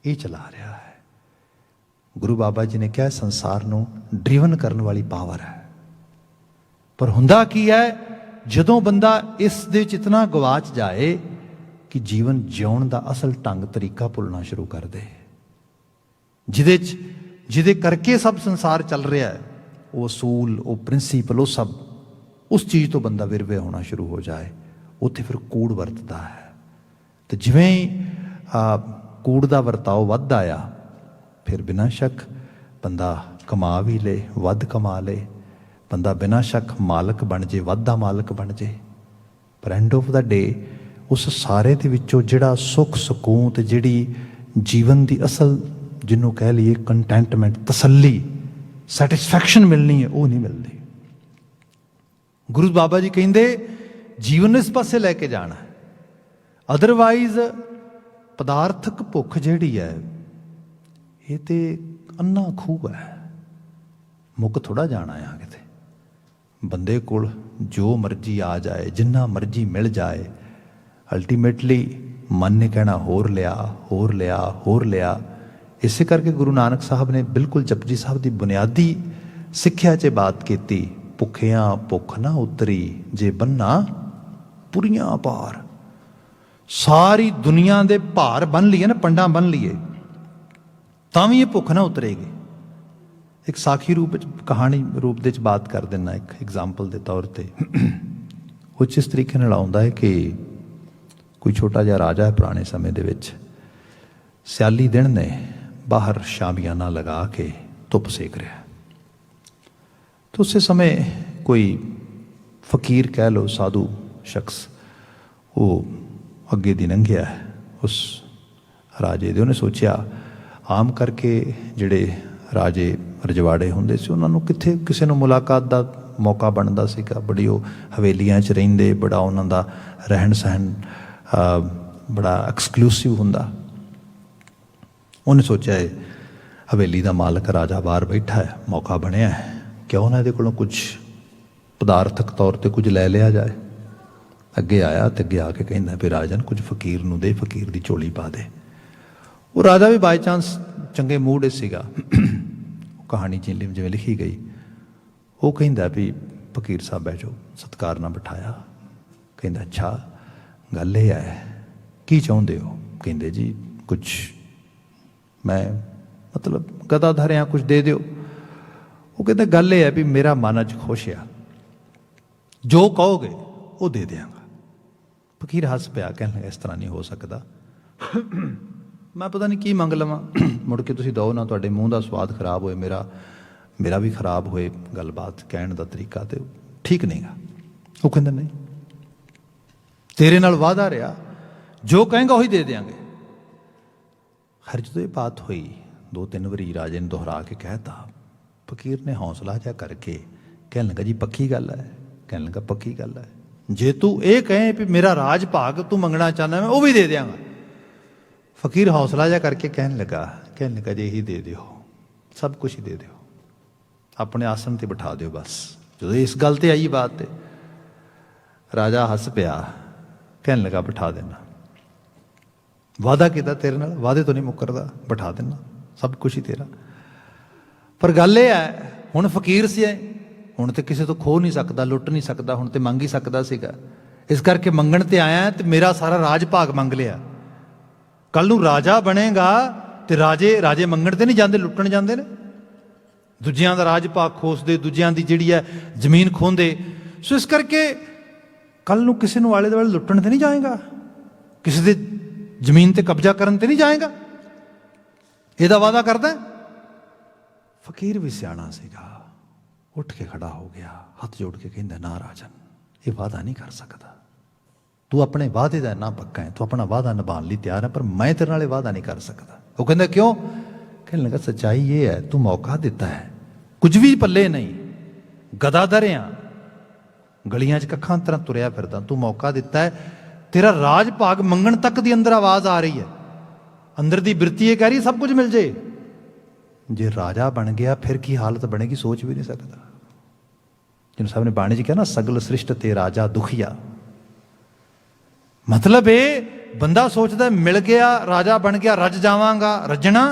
ਇਹ ਚਲਾ ਰਿਹਾ ਹੈ। ਗੁਰੂ ਬਾਬਾ ਜੀ ਨੇ ਕਿਹਾ ਸੰਸਾਰ ਨੂੰ ਡਰਿਵਨ ਕਰਨ ਵਾਲੀ ਪਾਵਰ ਹੈ। ਪਰ ਹੁੰਦਾ ਕੀ ਹੈ, ਜਦੋਂ ਬੰਦਾ ਇਸ ਦੇ ਵਿੱਚ ਇਤਨਾ ਗਵਾਚ ਜਾਏ ਕਿ ਜੀਵਨ ਜਿਉਣ ਦਾ ਅਸਲ ਢੰਗ ਤਰੀਕਾ ਭੁੱਲਣਾ ਸ਼ੁਰੂ ਕਰ ਦੇ, ਜਿਹਦੇ ਕਰਕੇ ਸਭ ਸੰਸਾਰ ਚੱਲ ਰਿਹਾ ਹੈ, ਉਹ ਅਸੂਲ, ਉਹ ਪ੍ਰਿੰਸੀਪਲ, ਉਹ ਸਭ, ਉਸ ਚੀਜ਼ ਤੋਂ ਬੰਦਾ ਵਿਰਵੇ ਹੋਣਾ ਸ਼ੁਰੂ ਹੋ ਜਾਏ, ਉੱਥੇ ਫਿਰ ਕੂੜ ਵਰਤਦਾ ਹੈ। ਤੇ ਜਿਵੇਂ ਹੀ ਕੂੜ ਦਾ ਵਰਤਾਓ ਵੱਧਦਾ ਆ, ਫਿਰ ਬਿਨਾਂ ਸ਼ੱਕ ਬੰਦਾ ਕਮਾ ਵੀ ਲੇ, ਵੱਧ ਕਮਾ ਲੇ, ਬੰਦਾ ਬਿਨਾਂ ਸ਼ੱਕ ਮਾਲਕ ਬਣ ਜੇ, ਵੱਧ ਦਾ ਮਾਲਕ ਬਣ ਜੇ। ਪਰ ਐਂਡ ਆਫ ਦਾ ਡੇ ਉਸ ਸਾਰੇ ਦੇ ਵਿੱਚੋਂ ਜਿਹੜਾ ਸੁੱਖ ਸਕੂਨ ਤੇ ਜਿਹੜੀ ਜੀਵਨ ਦੀ ਅਸਲ, ਜਿਹਨੂੰ ਕਹਿ ਲਈਏ ਕੰਟੈਂਟਮੈਂਟ, ਤਸੱਲੀ, ਸੈਟਿਸਫੈਕਸ਼ਨ ਮਿਲਣੀ ਹੈ, ਉਹ ਨਹੀਂ ਮਿਲਦੀ। ਗੁਰੂ ਬਾਬਾ ਜੀ ਕਹਿੰਦੇ ਜੀਵਨ ਨੂੰ ਇਸ ਪਾਸੇ ਲੈ ਕੇ ਜਾਣਾ, ਅਦਰਵਾਈਜ਼ ਪਦਾਰਥਕ ਭੁੱਖ ਜਿਹੜੀ ਹੈ ਇਹ ਤੇ ਅੰਨਾ ਖੂਹ ਹੈ, ਮੁੱਕ ਥੋੜ੍ਹਾ ਜਾਣਾ ਆ ਕਿਤੇ। ਬੰਦੇ ਕੋਲ ਜੋ ਮਰਜ਼ੀ ਆ ਜਾਏ, ਜਿੰਨਾ ਮਰਜ਼ੀ ਮਿਲ ਜਾਏ, ਅਲਟੀਮੇਟਲੀ ਮਨ ਨੇ ਕਹਿਣਾ ਹੋਰ ਲਿਆ, ਹੋਰ ਲਿਆ, ਹੋਰ ਲਿਆ। ਇਸੇ ਕਰਕੇ ਗੁਰੂ ਨਾਨਕ ਸਾਹਿਬ ਨੇ ਬਿਲਕੁਲ ਜਪਜੀ ਸਾਹਿਬ ਦੀ ਬੁਨਿਆਦੀ ਸਿੱਖਿਆ 'ਚ ਬਾਤ ਕੀਤੀ, ਭੁੱਖਿਆਂ ਭੁੱਖ ਨਾ ਉਤਰੀ, ਜੇ ਬੰਨਾ ਪੁਰੀਆਂ ਭਾਰ। ਸਾਰੀ ਦੁਨੀਆ ਦੇ ਭਾਰ ਬੰਨ ਲਈਏ ਨਾ, ਪੰਡਾਂ ਬੰਨ ਲਈਏ, ਤਾਂ ਵੀ ਇਹ ਭੁੱਖ ਨਾ ਉਤਰੇਗੀ। ਇੱਕ ਸਾਖੀ ਰੂਪ ਵਿੱਚ, ਕਹਾਣੀ ਰੂਪ ਦੇ ਵਿੱਚ ਬਾਤ ਕਰ ਦਿੰਦਾ ਇੱਕ ਐਗਜ਼ਾਮਪਲ ਦੇ ਤੌਰ 'ਤੇ। ਉਹ ਇਸ ਤਰੀਕੇ ਨਾਲ ਆਉਂਦਾ ਹੈ ਕਿ ਕੋਈ ਛੋਟਾ ਜਿਹਾ ਰਾਜਾ ਹੈ ਪੁਰਾਣੇ ਸਮੇਂ ਦੇ ਵਿੱਚ, ਸਿਆਲੀ ਦਿਨ ਨੇ, ਬਾਹਰ ਸ਼ਾਮਿਆਨਾ ਲਗਾ ਕੇ ਧੁੱਪ ਸੇਕ ਰਿਹਾ। ਤਾਂ ਉਸੇ ਸਮੇਂ ਕੋਈ ਫਕੀਰ ਕਹਿ ਲਓ, ਸਾਧੂ ਸ਼ਖਸ, ਉਹ ਅੱਗੇ ਦੀ ਲੰਘਿਆ ਉਸ ਰਾਜੇ ਦੇ। ਉਹਨੇ ਸੋਚਿਆ ਆਮ ਕਰਕੇ ਜਿਹੜੇ ਰਾਜੇ ਰਜਵਾੜੇ ਹੁੰਦੇ ਸੀ, ਉਹਨਾਂ ਨੂੰ ਕਿੱਥੇ ਕਿਸੇ ਨੂੰ ਮੁਲਾਕਾਤ ਦਾ ਮੌਕਾ ਬਣਦਾ ਸੀਗਾ, ਬੜੀ ਉਹ ਹਵੇਲੀਆਂ 'ਚ ਰਹਿੰਦੇ, ਬੜਾ ਉਹਨਾਂ ਦਾ ਰਹਿਣ ਸਹਿਣ ਬੜਾ ਐਕਸਕਲੂਸਿਵ ਹੁੰਦਾ। ਉਹਨੇ ਸੋਚਿਆ ਇਹ ਹਵੇਲੀ ਦਾ ਮਾਲਕ ਰਾਜਾ ਬਾਹਰ ਬੈਠਾ ਹੈ, ਮੌਕਾ ਬਣਿਆ ਹੈ, ਕਿਉਂ ਨਾ ਇਹਦੇ ਕੋਲੋਂ ਕੁਝ ਪਦਾਰਥਕ ਤੌਰ 'ਤੇ ਕੁਝ ਲੈ ਲਿਆ ਜਾਏ। ਅੱਗੇ ਆਇਆ ਤੇ ਅੱਗੇ ਆ ਕੇ ਕਹਿੰਦਾ ਵੀ ਰਾਜਨ ਕੁਝ ਫਕੀਰ ਨੂੰ ਦੇ, ਫਕੀਰ ਦੀ ਝੋਲੀ ਪਾ ਦੇ। ਉਹ ਰਾਜਾ ਵੀ ਬਾਈ ਚਾਂਸ ਚੰਗੇ ਮੂਡ 'ਚ ਸੀਗਾ। ਕਹਾਣੀ ਜਿਵੇਂ ਲਿਖੀ ਗਈ, ਉਹ ਕਹਿੰਦਾ ਵੀ ਫਕੀਰ ਸਾਹਿਬ ਬੈਠੋ, ਸਤਿਕਾਰ ਨਾਲ ਬਿਠਾਇਆ। ਕਹਿੰਦਾ ਅੱਛਾ ਗੱਲ ਇਹ ਹੈ, ਕੀ ਚਾਹੁੰਦੇ ਹੋ? ਕਹਿੰਦੇ ਜੀ ਕੁਝ ਮੈਂ ਮਤਲਬ ਗਦਾਧਰ ਹਾਂ, ਕੁਝ ਦੇ ਦਿਓ। ਉਹ ਕਹਿੰਦਾ ਗੱਲ ਇਹ ਹੈ ਵੀ ਮੇਰਾ ਮਨ ਅੱਜ ਖੁਸ਼ ਆ, ਜੋ ਕਹੋਗੇ ਉਹ ਦੇ ਦਿਆਂਗਾ। ਫਕੀਰ ਹੱਸ ਪਿਆ, ਕਹਿਣ ਲੱਗਾ ਇਸ ਤਰ੍ਹਾਂ ਨਹੀਂ ਹੋ ਸਕਦਾ, ਮੈਂ ਪਤਾ ਨਹੀਂ ਕੀ ਮੰਗ ਲਵਾਂ, ਮੁੜ ਕੇ ਤੁਸੀਂ ਦਿਓ ਨਾ, ਤੁਹਾਡੇ ਮੂੰਹ ਦਾ ਸਵਾਦ ਖਰਾਬ ਹੋਏ, ਮੇਰਾ ਵੀ ਖਰਾਬ ਹੋਏ, ਗੱਲਬਾਤ ਕਹਿਣ ਦਾ ਤਰੀਕਾ ਤੇ ਠੀਕ ਨਹੀਂਗਾ। ਉਹ ਕਹਿੰਦਾ ਨਹੀਂ, ਤੇਰੇ ਨਾਲ ਵਾਅਦਾ ਰਿਹਾ, ਜੋ ਕਹੇਂਗਾ ਉਹੀ ਦੇ ਦਿਆਂਗੇ। ਹਰ ਜਦੋਂ ਇਹ ਬਾਤ ਹੋਈ 2-3 ਵਾਰੀ ਰਾਜੇ ਨੇ ਦੁਹਰਾ ਕੇ ਕਹਿਤਾ। ਫਕੀਰ ਨੇ ਹੌਸਲਾ ਜਿਹਾ ਕਰਕੇ ਕਹਿਣ ਲੱਗਾ ਜੀ ਪੱਕੀ ਗੱਲ ਹੈ? ਕਹਿਣ ਲੱਗਾ ਪੱਕੀ ਗੱਲ ਹੈ, ਜੇ ਤੂੰ ਇਹ ਕਹੇ ਵੀ ਮੇਰਾ ਰਾਜ ਭਾਗ ਤੂੰ ਮੰਗਣਾ ਚਾਹੁੰਦਾ, ਮੈਂ ਉਹ ਵੀ ਦੇ ਦਿਆਂਗਾ। ਫਕੀਰ ਹੌਸਲਾ ਜਿਹਾ ਕਰਕੇ ਕਹਿਣ ਲੱਗਾ ਜੀ ਇਹੀ ਦੇ ਦਿਓ, ਸਭ ਕੁਝ ਹੀ ਦੇ ਦਿਓ, ਆਪਣੇ ਆਸਣ ਤੇ ਬਿਠਾ ਦਿਓ ਬਸ। ਜਦੋਂ ਇਸ ਗੱਲ ਤੇ ਆਈ ਬਾਤ ਤੇ ਰਾਜਾ ਹੱਸ ਪਿਆ, ਕਹਿਣ ਲੱਗਾ ਬਿਠਾ ਦੇਣਾ, ਵਾਅਦਾ ਕੀਤਾ ਤੇਰੇ ਨਾਲ, ਵਾਅਦੇ ਤੋਂ ਨਹੀਂ ਮੁੱਕਰਦਾ, ਬਿਠਾ ਦੇਣਾ, ਸਭ ਕੁਝ ਹੀ ਤੇਰਾ। ਪਰ ਗੱਲ ਇਹ ਹੈ ਹੁਣ ਫਕੀਰ ਸੀ, ਹੁਣ ਤੇ ਕਿਸੇ ਤੋਂ ਖੋਹ ਨਹੀਂ ਸਕਦਾ, ਲੁੱਟ ਨਹੀਂ ਸਕਦਾ, ਹੁਣ ਤੇ ਮੰਗ ਹੀ ਸਕਦਾ ਸੀਗਾ। ਇਸ ਕਰਕੇ ਮੰਗਣ ਤੇ ਆਇਆ ਤੇ ਮੇਰਾ ਸਾਰਾ ਰਾਜ ਭਾਗ ਮੰਗ ਲਿਆ। ਕੱਲ ਨੂੰ ਰਾਜਾ ਬਣੇਗਾ ਤੇ ਰਾਜੇ ਮੰਗਣ ਤੇ ਨਹੀਂ ਜਾਂਦੇ, ਲੁੱਟਣ ਜਾਂਦੇ ਨੇ, ਦੂਜਿਆਂ ਦਾ ਰਾਜ ਭਾਗ ਖੋਸਦੇ, ਦੂਜਿਆਂ ਦੀ ਜਿਹੜੀ ਹੈ ਜ਼ਮੀਨ ਖੋਹਦੇ। ਸੋ ਇਸ ਕਰਕੇ ਕੱਲ ਨੂੰ ਕਿਸੇ ਨੂੰ ਆਲੇ ਦੁਆਲੇ ਲੁੱਟਣ ਤੇ ਨਹੀਂ ਜਾਏਗਾ, ਕਿਸੇ ਦੇ ਜ਼ਮੀਨ ਤੇ ਕਬਜ਼ਾ ਕਰਨ ਤੇ ਨਹੀਂ ਜਾਏਗਾ, ਇਹਦਾ ਵਾਅਦਾ ਕਰਦਾ। ਫਕੀਰ ਵੀ ਸਿਆਣਾ ਸੀਗਾ, ਉੱਠ ਕੇ ਖੜਾ ਹੋ ਗਿਆ, ਹੱਥ ਜੋੜ ਕੇ ਕਹਿੰਦਾ ਨਾ ਰਾਜਨ, ਇਹ ਵਾਅਦਾ ਨਹੀਂ ਕਰ ਸਕਦਾ, ਤੂੰ ਆਪਣੇ ਵਾਅਦੇ ਦਾ ਇੰਨਾ ਪੱਕਾ ਹੈ, ਤੂੰ ਆਪਣਾ ਵਾਅਦਾ ਨਿਭਾਉਣ ਲਈ ਤਿਆਰ ਹੈ, ਪਰ ਮੈਂ ਤੇਰੇ ਨਾਲ ਇਹ ਵਾਅਦਾ ਨਹੀਂ ਕਰ ਸਕਦਾ। ਉਹ ਕਹਿੰਦਾ ਕਿਉਂ? ਕਹਿਣ ਲੱਗਾ ਸੱਚਾਈ ਇਹ ਹੈ, ਤੂੰ ਮੌਕਾ ਦਿੱਤਾ ਹੈ, ਕੁਝ ਵੀ ਪੱਲੇ ਨਹੀਂ, ਗਦਾਧਰ ਆ, ਗਲੀਆਂ 'ਚ ਕੱਖਾਂ ਤਰ੍ਹਾਂ ਤੁਰਿਆ ਫਿਰਦਾ, ਤੂੰ ਮੌਕਾ ਦਿੱਤਾ ਹੈ, ਤੇਰਾ ਰਾਜ ਭਾਗ ਮੰਗਣ ਤੱਕ ਦੀ ਅੰਦਰ ਆਵਾਜ਼ ਆ ਰਹੀ ਹੈ, ਅੰਦਰ ਦੀ ਬਿਰਤੀ ਇਹ ਕਹਿ ਰਹੀ ਸਭ ਕੁਝ ਮਿਲ ਜੇ। ਜੇ ਰਾਜਾ ਬਣ ਗਿਆ ਫਿਰ ਕੀ ਹਾਲਤ ਬਣੇਗੀ, ਸੋਚ ਵੀ ਨਹੀਂ ਸਕਦਾ। ਜਿਹਨੂੰ ਸਾਹਿਬ ਨੇ ਬਾਣੀ 'ਚ ਕਿਹਾ ਨਾ, ਸਗਲ ਸ੍ਰਿਸ਼ਟ ਤੇ ਰਾਜਾ ਦੁਖੀਆ। ਮਤਲਬ ਇਹ ਬੰਦਾ ਸੋਚਦਾ ਮਿਲ ਗਿਆ, ਰਾਜਾ ਬਣ ਗਿਆ, ਰੱਜ ਜਾਵਾਂਗਾ, ਰੱਜਣਾ।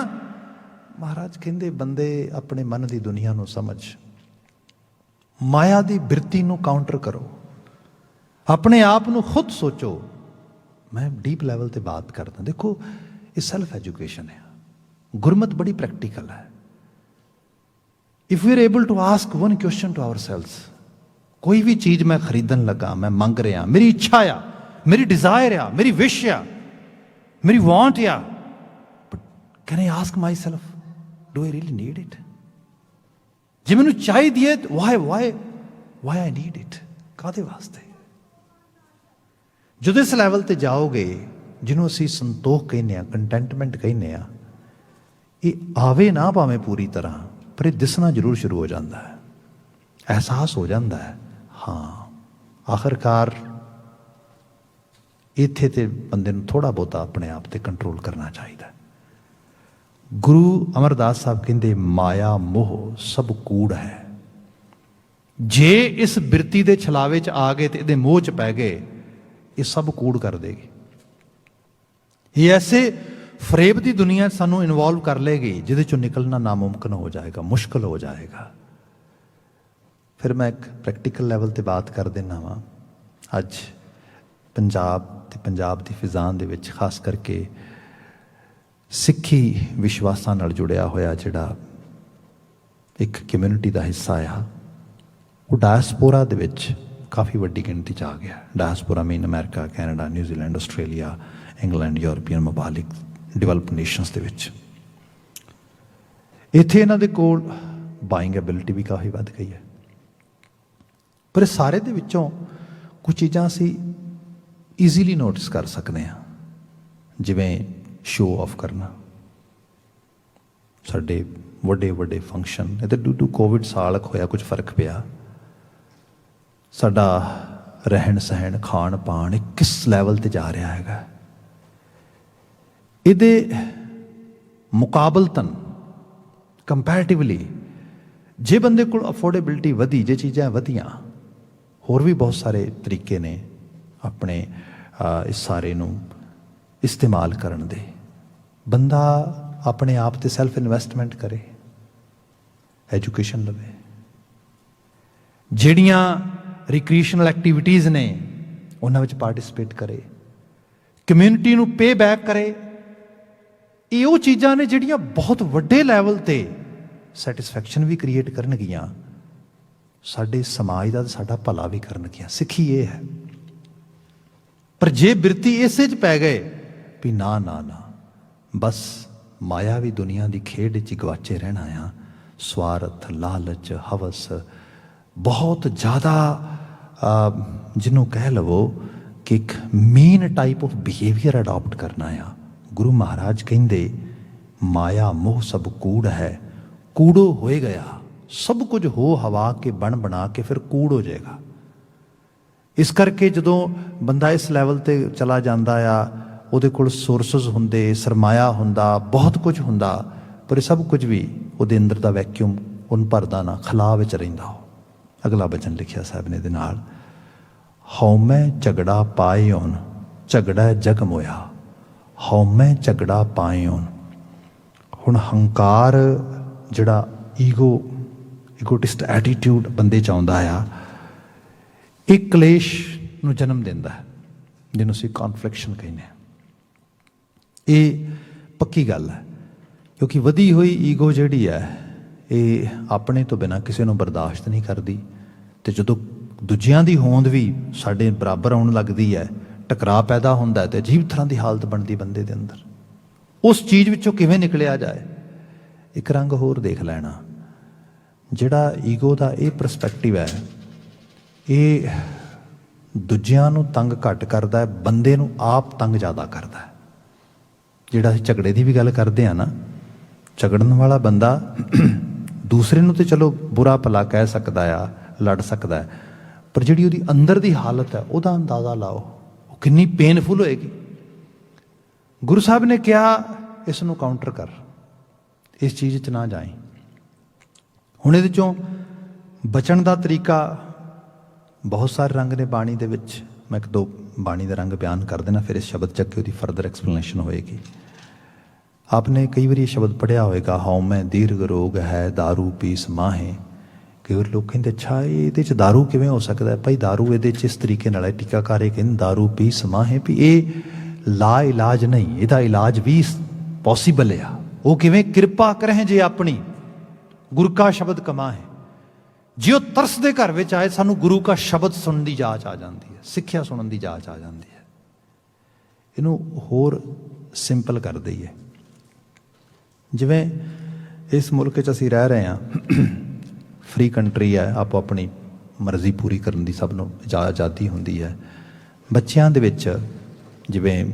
ਮਹਾਰਾਜ ਕਹਿੰਦੇ ਬੰਦੇ ਆਪਣੇ ਮਨ ਦੀ ਦੁਨੀਆ ਨੂੰ ਸਮਝ, ਮਾਇਆ ਦੀ ਬਿਰਤੀ ਨੂੰ ਕਾਊਂਟਰ ਕਰੋ, ਆਪਣੇ ਆਪ ਨੂੰ ਖੁਦ ਸੋਚੋ। ਮੈਂ ਡੀਪ ਲੈਵਲ ਤੇ ਬਾਤ ਕਰਦਾ, ਦੇਖੋ ਇਹ ਸੈਲਫ ਐਜੂਕੇਸ਼ਨ ਹੈ, ਗੁਰਮਤ ਬੜੀ ਪ੍ਰੈਕਟੀਕਲ ਹੈ। If we are able to ask one question to ourselves, ਕੋਈ ਵੀ ਚੀਜ਼ ਮੈਂ ਖਰੀਦਣ ਲੱਗਾ, ਮੈਂ ਮੰਗ ਰਿਹਾ, ਮੇਰੀ ਇੱਛਾ ਆ, ਮੇਰੀ ਡਿਜ਼ਾਇਰ ਆ, ਮੇਰੀ ਵਿਸ਼ ਆ, ਮੇਰੀ ਵਾਂਟ ਆ, but can I ask my self, do I really need it? ਜੇ ਮੈਨੂੰ ਚਾਹੀਦੀ ਹੈ, ਵਾਈ ਆਈ ਨੀਡ ਇਟ, ਕਾਹਦੇ ਵਾਸਤੇ? ਜਦੋਂ ਇਸ ਲੈਵਲ ਤੇ ਜਾਓਗੇ, ਜਿਹਨੂੰ ਅਸੀਂ ਸੰਤੋਖ ਕਹਿੰਦੇ ਹਾਂ, ਕੰਟੈਂਟਮੈਂਟ ਕਹਿੰਦੇ ਹਾਂ, ਇਹ ਆਵੇ ਨਾ ਭਾਵੇਂ ਪੂਰੀ ਤਰ੍ਹਾਂ, ਪਰ ਇਹ ਦਿਸਣਾ ਜ਼ਰੂਰ ਸ਼ੁਰੂ ਹੋ ਜਾਂਦਾ ਹੈ, ਅਹਿਸਾਸ ਹੋ ਜਾਂਦਾ ਹੈ। ਹਾਂ ਆਖਰਕਾਰ ਇੱਥੇ ਤੇ ਬੰਦੇ ਨੂੰ ਥੋੜ੍ਹਾ ਬਹੁਤਾ ਆਪਣੇ ਆਪ ਤੇ ਕੰਟਰੋਲ ਕਰਨਾ ਚਾਹੀਦਾ। ਗੁਰੂ ਅਮਰਦਾਸ ਸਾਹਿਬ ਕਹਿੰਦੇ ਮਾਇਆ ਮੋਹ ਸਭ ਕੂੜ ਹੈ। ਜੇ ਇਸ ਬਿਰਤੀ ਦੇ ਛਲਾਵੇ 'ਚ ਆ ਗਏ ਤੇ ਇਹਦੇ ਮੋਹ 'ਚ ਪੈ ਗਏ, ਇਹ ਸਭ ਕੂੜ ਕਰ ਦੇਗੀ। ਇਹ ਐਸੇ ਫਰੇਬ ਦੀ ਦੁਨੀਆ ਸਾਨੂੰ ਇਨਵੋਲਵ ਕਰ ਲਏਗੀ ਜਿਹਦੇ 'ਚੋਂ ਨਿਕਲਣਾ ਨਾਮੁਮਕਿਨ ਹੋ ਜਾਏਗਾ, ਮੁਸ਼ਕਿਲ ਹੋ ਜਾਏਗਾ। ਫਿਰ ਮੈਂ ਇੱਕ ਪ੍ਰੈਕਟੀਕਲ ਲੈਵਲ ਤੇ ਬਾਤ ਕਰ ਦਿੰਦਾ ਵਾਂ। ਅੱਜ ਪੰਜਾਬ ਤੇ ਪੰਜਾਬ ਦੀ ਫਿਜ਼ਾਂ ਦੇ ਵਿੱਚ ਖਾਸ ਕਰਕੇ ਸਿੱਖੀ ਵਿਸ਼ਵਾਸਾਂ ਨਾਲ ਜੁੜਿਆ ਹੋਇਆ ਜਿਹੜਾ ਇੱਕ ਕਮਿਊਨਿਟੀ ਦਾ ਹਿੱਸਾ ਆ, ਉਹ ਡਾਇਸਪੋਰਾ ਦੇ ਵਿੱਚ ਕਾਫੀ ਵੱਡੀ ਗਿਣਤੀ 'ਚ ਆ ਗਿਆ। Diaspora mean America, Canada, New Zealand, Australia, England, European ਮਮਾਲਿਕ, ਡਿਵੈਲਪਡ ਨੇਸ਼ਨਸ ਦੇ ਵਿੱਚ। ਇੱਥੇ ਇਹਨਾਂ ਦੇ ਕੋਲ ਬਾਇੰਗ ਐਬਿਲਿਟੀ ਵੀ ਕਾਫੀ ਵੱਧ ਗਈ ਹੈ। ਪਰ ਇਸ ਸਾਰੇ ਦੇ ਵਿੱਚੋਂ ਕੁਝ ਚੀਜ਼ਾਂ ਅਸੀਂ ਈਜ਼ੀਲੀ ਨੋਟਿਸ ਕਰ ਸਕਦੇ ਹਾਂ, ਜਿਵੇਂ ਸ਼ੋਅ ਆਫ ਕਰਨਾ। ਸਾਡੇ ਵੱਡੇ ਵੱਡੇ ਫੰਕਸ਼ਨ, ਇਹਦੇ ਡਿਊ ਟੂ ਕੋਵਿਡ ਸਾਲ ਹੋਇਆ ਕੁਝ ਫਰਕ ਪਿਆ। ਸਾਡਾ ਰਹਿਣ ਸਹਿਣ, ਖਾਣ ਪਾਣ ਇਹ ਕਿਸ ਲੈਵਲ ਤੇ ਜਾ ਰਿਹਾ ਹੈਗਾ। ਇਹਦੇ ਮੁਕਾਬਲਤਨ ਕੰਪੈਰੇਟਿਵਲੀ ਜੇ ਬੰਦੇ ਕੋਲ ਅਫੋਰਡੇਬਿਲਿਟੀ ਵਧੀ, ਜੇ ਚੀਜ਼ਾਂ ਵਧੀਆਂ, ਹੋਰ ਵੀ ਬਹੁਤ ਸਾਰੇ ਤਰੀਕੇ ਨੇ ਆਪਣੇ ਇਸ ਸਾਰੇ ਨੂੰ ਇਸਤੇਮਾਲ ਕਰਨ ਦੇ। ਬੰਦਾ ਆਪਣੇ ਆਪ ਤੇ ਸੈਲਫ ਇਨਵੈਸਟਮੈਂਟ ਕਰੇ, ਐਜੂਕੇਸ਼ਨ ਲਵੇ, ਜਿਹੜੀਆਂ ਰਿਕ੍ਰੀਏਸ਼ਨਲ ਐਕਟੀਵਿਟੀਜ਼ ਨੇ ਉਹਨਾਂ ਵਿੱਚ ਪਾਰਟਿਸਿਪੇਟ ਕਰੇ, ਕਮਿਊਨਿਟੀ ਨੂੰ ਪੇ ਬੈਕ ਕਰੇ। ਇਹ ਉਹ ਚੀਜ਼ਾਂ ਨੇ ਜਿਹੜੀਆਂ ਬਹੁਤ ਵੱਡੇ ਲੈਵਲ ਤੇ ਸੈਟਿਸਫੈਕਸ਼ਨ ਵੀ ਕ੍ਰੀਏਟ ਕਰਨਗੀਆਂ, ਸਾਡੇ ਸਮਾਜ ਦਾ ਸਾਡਾ ਭਲਾ ਵੀ ਕਰਨਗੀਆਂ। ਸਿੱਖੀ ਇਹ ਹੈ। ਪਰ ਜੇ ਬਿਰਤੀ ਇਸੇ 'ਚ ਪੈ ਗਏ ਵੀ ਨਾ ਨਾ ਨਾ, ਬਸ ਮਾਇਆਵੀ ਦੁਨੀਆ ਦੀ ਖੇਡ 'ਚ ਗਵਾਚੇ ਰਹਿਣਾ ਆ, ਸਵਾਰਥ, ਲਾਲਚ, ਹਵਸ, ਬਹੁਤ ਜ਼ਿਆਦਾ ਜਿਹਨੂੰ ਕਹਿ ਲਵੋ ਕਿ ਇੱਕ main type of behaviour adapt ਕਰਨਾ ਆ। ਗੁਰੂ ਮਹਾਰਾਜ ਕਹਿੰਦੇ ਮਾਇਆ ਮੋਹ ਸਭ ਕੂੜ ਹੈ, ਕੂੜੋ ਹੋਏ ਗਿਆ। ਸਭ ਕੁਝ ਹੋ ਹਵਾ ਕੇ ਬਣ ਬਣਾ ਕੇ ਫਿਰ ਕੂੜ ਹੋ ਜਾਏਗਾ। ਇਸ ਕਰਕੇ ਜਦੋਂ ਬੰਦਾ ਇਸ ਲੈਵਲ ਤੇ ਚਲਾ ਜਾਂਦਾ ਆ, ਉਹਦੇ ਕੋਲ ਸੋਰਸਸ ਹੁੰਦੇ, ਸਰਮਾਇਆ ਹੁੰਦਾ, ਬਹੁਤ ਕੁਝ ਹੁੰਦਾ, ਪਰ ਇਹ ਸਭ ਕੁਝ ਵੀ ਉਹਦੇ ਅੰਦਰ ਦਾ ਵੈਕਿਊਮ ਉਹਨੂੰ ਭਰਦਾ ਨਾ, ਖਲਾਅ ਵਿੱਚ ਰਹਿੰਦਾ ਉਹ। ਅਗਲਾ ਬਚਨ ਲਿਖਿਆ ਸਾਹਿਬ ਨੇ ਇਹਦੇ ਨਾਲ, ਹਉਮੈ ਝਗੜਾ ਪਾਇਓਨ ਝਗੜਾ ਜਗ ਮੋਇਆ, ਹਉਮੈ ਝਗੜਾ ਪਾਇਓਨ। ਹੁਣ ਹੰਕਾਰ ਜਿਹੜਾ ਈਗੋਟਿਸਟ ਐਟੀਟਿਊਡ ਬੰਦੇ 'ਚ ਆਉਂਦਾ ਆ, ਇਹ ਕਲੇਸ਼ ਨੂੰ ਜਨਮ ਦਿੰਦਾ ਹੈ, ਜਿਹਨੂੰ ਅਸੀਂ ਕੌਨਫਲਿਕਸ਼ਨ ਕਹਿੰਦੇ ਹਾਂ। ਇਹ ਪੱਕੀ ਗੱਲ ਹੈ, ਕਿਉਂਕਿ ਵਧੀ ਹੋਈ ਈਗੋ ਜਿਹੜੀ ਹੈ ਇਹ ਆਪਣੇ ਤੋਂ ਬਿਨਾਂ ਕਿਸੇ ਨੂੰ ਬਰਦਾਸ਼ਤ ਨਹੀਂ ਕਰਦੀ। ਅਤੇ ਜਦੋਂ ਦੂਜਿਆਂ ਦੀ ਹੋਂਦ ਵੀ ਸਾਡੇ ਬਰਾਬਰ ਆਉਣ ਲੱਗਦੀ ਹੈ, ਟਕਰਾਅ ਪੈਦਾ ਹੁੰਦਾ ਹੈ, ਅਤੇ ਅਜੀਬ ਤਰ੍ਹਾਂ ਦੀ ਹਾਲਤ ਬਣਦੀ ਬੰਦੇ ਦੇ ਅੰਦਰ। ਉਸ ਚੀਜ਼ ਵਿੱਚੋਂ ਕਿਵੇਂ ਨਿਕਲਿਆ ਜਾਏ? ਇੱਕ ਰੰਗ ਹੋਰ ਦੇਖ ਲੈਣਾ, ਜਿਹੜਾ ਈਗੋ ਦਾ ਇਹ ਪਰਸਪੈਕਟਿਵ ਹੈ, ਇਹ ਦੂਜਿਆਂ ਨੂੰ ਤੰਗ ਘੱਟ ਕਰਦਾ ਹੈ, ਬੰਦੇ ਨੂੰ ਆਪ ਤੰਗ ਜ਼ਿਆਦਾ ਕਰਦਾ ਹੈ। ਜਿਹੜਾ ਅਸੀਂ ਝਗੜੇ ਦੀ ਵੀ ਗੱਲ ਕਰਦੇ ਹਾਂ ਨਾ, ਝਗੜਨ ਵਾਲਾ ਬੰਦਾ ਦੂਸਰੇ ਨੂੰ ਤਾਂ ਚਲੋ ਬੁਰਾ ਭਲਾ ਕਹਿ ਸਕਦਾ ਆ, ਲੜ ਸਕਦਾ ਹੈ, ਪਰ ਜਿਹੜੀ ਉਹਦੀ ਅੰਦਰ ਦੀ ਹਾਲਤ ਹੈ ਉਹਦਾ ਅੰਦਾਜ਼ਾ ਲਾਓ, ਉਹ ਕਿੰਨੀ ਪੇਨਫੁਲ ਹੋਏਗੀ। ਗੁਰੂ ਸਾਹਿਬ ਨੇ ਕਿਹਾ ਇਸ ਨੂੰ ਕਾਊਂਟਰ ਕਰ, ਇਸ ਚੀਜ਼ 'ਚ ਨਾ ਜਾਈ। ਹੁਣ ਇਹਦੇ 'ਚੋਂ ਬਚਣ ਦਾ ਤਰੀਕਾ ਬਹੁਤ ਸਾਰੇ ਰੰਗ ਨੇ ਬਾਣੀ ਦੇ ਵਿੱਚ। ਮੈਂ ਇੱਕ ਦੋ ਬਾਣੀ ਦਾ ਰੰਗ ਬਿਆਨ ਕਰ ਦੇਣਾ, ਫਿਰ ਇਸ ਸ਼ਬਦ ਚੱਕ ਕੇ ਉਹਦੀ ਫਰਦਰ ਐਕਸਪਲੇਨੇਸ਼ਨ ਹੋਏਗੀ। ਆਪਨੇ ਕਈ ਵਾਰੀ ਇਹ ਸ਼ਬਦ ਪੜ੍ਹਿਆ ਹੋਏਗਾ, ਹਉਮੈ ਦੀਰਘ ਰੋਗ ਹੈ ਦਾਰੂ ਪੀਸ ਮਾਹੇ। ਕਈ ਵਾਰ ਲੋਕ ਕਹਿੰਦੇ ਅੱਛਾ ਇਹਦੇ 'ਚ ਦਾਰੂ ਕਿਵੇਂ ਹੋ ਸਕਦਾ? ਭਾਈ ਦਾਰੂ ਇਹਦੇ 'ਚ ਇਸ ਤਰੀਕੇ ਨਾਲ ਹੈ, ਟੀਕਾਕਾਰ ਇਹ ਕਹਿੰਦੇ ਦਾਰੂ ਪੀਸ ਮਾਹੇ, ਵੀ ਇਹ ਲਾ ਇਲਾਜ ਨਹੀਂ, ਇਹਦਾ ਇਲਾਜ ਵੀ ਪੋਸੀਬਲ ਆ। ਉਹ ਕਿਵੇਂ? ਕਿਰਪਾ ਕਰਹਿ ਜੇ ਆਪਣੀ ਗੁਰ ਕਾ ਸ਼ਬਦ ਕਮਾ ਹੈ। ਜੇ ਉਹ ਤਰਸ ਦੇ ਘਰ ਵਿੱਚ ਆਏ, ਸਾਨੂੰ ਗੁਰੂ ਕਾ ਸ਼ਬਦ ਸੁਣਨ ਦੀ ਜਾਚ ਆ ਜਾਂਦੀ ਹੈ, ਸਿੱਖਿਆ ਸੁਣਨ ਦੀ ਜਾਚ ਆ ਜਾਂਦੀ ਹੈ। ਇਹਨੂੰ ਹੋਰ ਸਿੰਪਲ ਕਰ ਦਈਏ, ਜਿਵੇਂ ਇਸ ਮੁਲਕ 'ਚ ਅਸੀਂ ਰਹਿ ਰਹੇ ਹਾਂ, ਫਰੀ ਕੰਟਰੀ ਹੈ, ਆਪੋ ਆਪਣੀ ਮਰਜ਼ੀ ਪੂਰੀ ਕਰਨ ਦੀ ਸਭ ਨੂੰ ਆਜ਼ਾਦੀ ਹੁੰਦੀ ਹੈ। ਬੱਚਿਆਂ ਦੇ ਵਿੱਚ ਜਿਵੇਂ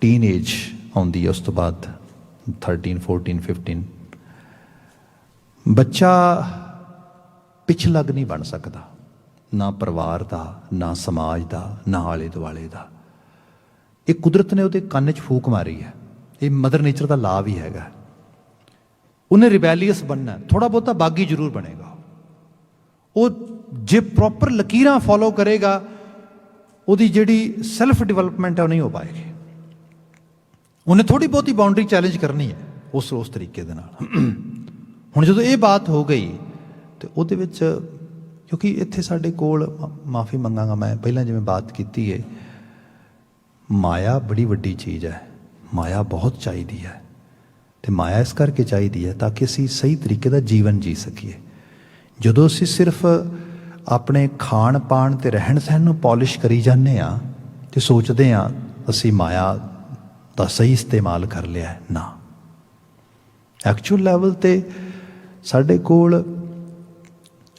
ਟੀਨ ਏਜ ਆਉਂਦੀ ਹੈ, ਉਸ ਤੋਂ ਬਾਅਦ 13, 14, 15 ਬੱਚਾ ਪਿਛਲੱਗ ਨਹੀਂ ਬਣ ਸਕਦਾ, ਨਾ ਪਰਿਵਾਰ ਦਾ, ਨਾ ਸਮਾਜ ਦਾ, ਨਾ ਆਲੇ ਦੁਆਲੇ ਦਾ। ਇਹ ਕੁਦਰਤ ਨੇ ਉਹਦੇ ਕੰਨ 'ਚ ਫੂਕ ਮਾਰੀ ਹੈ, ਇਹ ਮਦਰ ਨੇਚਰ ਦਾ ਲਾ ਵੀ ਹੈਗਾ। ਉਹਨੇ ਰਿਬੈਲੀਅਸ ਬਣਨਾ, ਥੋੜ੍ਹਾ ਬਹੁਤਾ ਬਾਗੀ ਜ਼ਰੂਰ ਬਣੇਗਾ। ਉਹ ਜੇ ਪ੍ਰੋਪਰ ਲਕੀਰਾਂ ਫੋਲੋ ਕਰੇਗਾ, ਉਹਦੀ ਜਿਹੜੀ ਸੈਲਫ ਡਿਵੈਲਪਮੈਂਟ ਹੈ ਉਹ ਨਹੀਂ ਹੋ ਪਾਏਗੀ। ਉਹਨੇ ਥੋੜ੍ਹੀ ਬਹੁਤੀ ਬਾਉਂਡਰੀ ਚੈਲੰਜ ਕਰਨੀ ਹੈ ਉਸ ਤਰੀਕੇ ਦੇ ਨਾਲ। ਹੁਣ ਜਦੋਂ ਇਹ ਬਾਤ ਹੋ ਗਈ ਤੇ ਉਹਦੇ ਵਿੱਚ, ਕਿਉਂਕਿ ਇੱਥੇ ਸਾਡੇ ਕੋਲ, ਮਾਫੀ ਮੰਗਾਂਗਾ ਮੈਂ, ਪਹਿਲਾਂ ਜਿਵੇਂ ਬਾਤ ਕੀਤੀ ਹੈ, ਮਾਇਆ ਬੜੀ ਵੱਡੀ ਚੀਜ਼ ਹੈ, ਮਾਇਆ ਬਹੁਤ ਚਾਹੀਦੀ ਹੈ। ਅਤੇ ਮਾਇਆ ਇਸ ਕਰਕੇ ਚਾਹੀਦੀ ਹੈ ਤਾਂ ਕਿ ਅਸੀਂ ਸਹੀ ਤਰੀਕੇ ਦਾ ਜੀਵਨ ਜੀ ਸਕੀਏ। ਜਦੋਂ ਅਸੀਂ ਸਿਰਫ ਆਪਣੇ ਖਾਣ ਪਾਣ ਅਤੇ ਰਹਿਣ ਸਹਿਣ ਨੂੰ ਪੋਲਿਸ਼ ਕਰੀ ਜਾਂਦੇ ਹਾਂ ਅਤੇ ਸੋਚਦੇ ਹਾਂ ਅਸੀਂ ਮਾਇਆ ਦਾ ਸਹੀ ਇਸਤੇਮਾਲ ਕਰ ਲਿਆ, ਨਾ। ਐਕਚੁਅਲ ਲੈਵਲ 'ਤੇ ਸਾਡੇ ਕੋਲ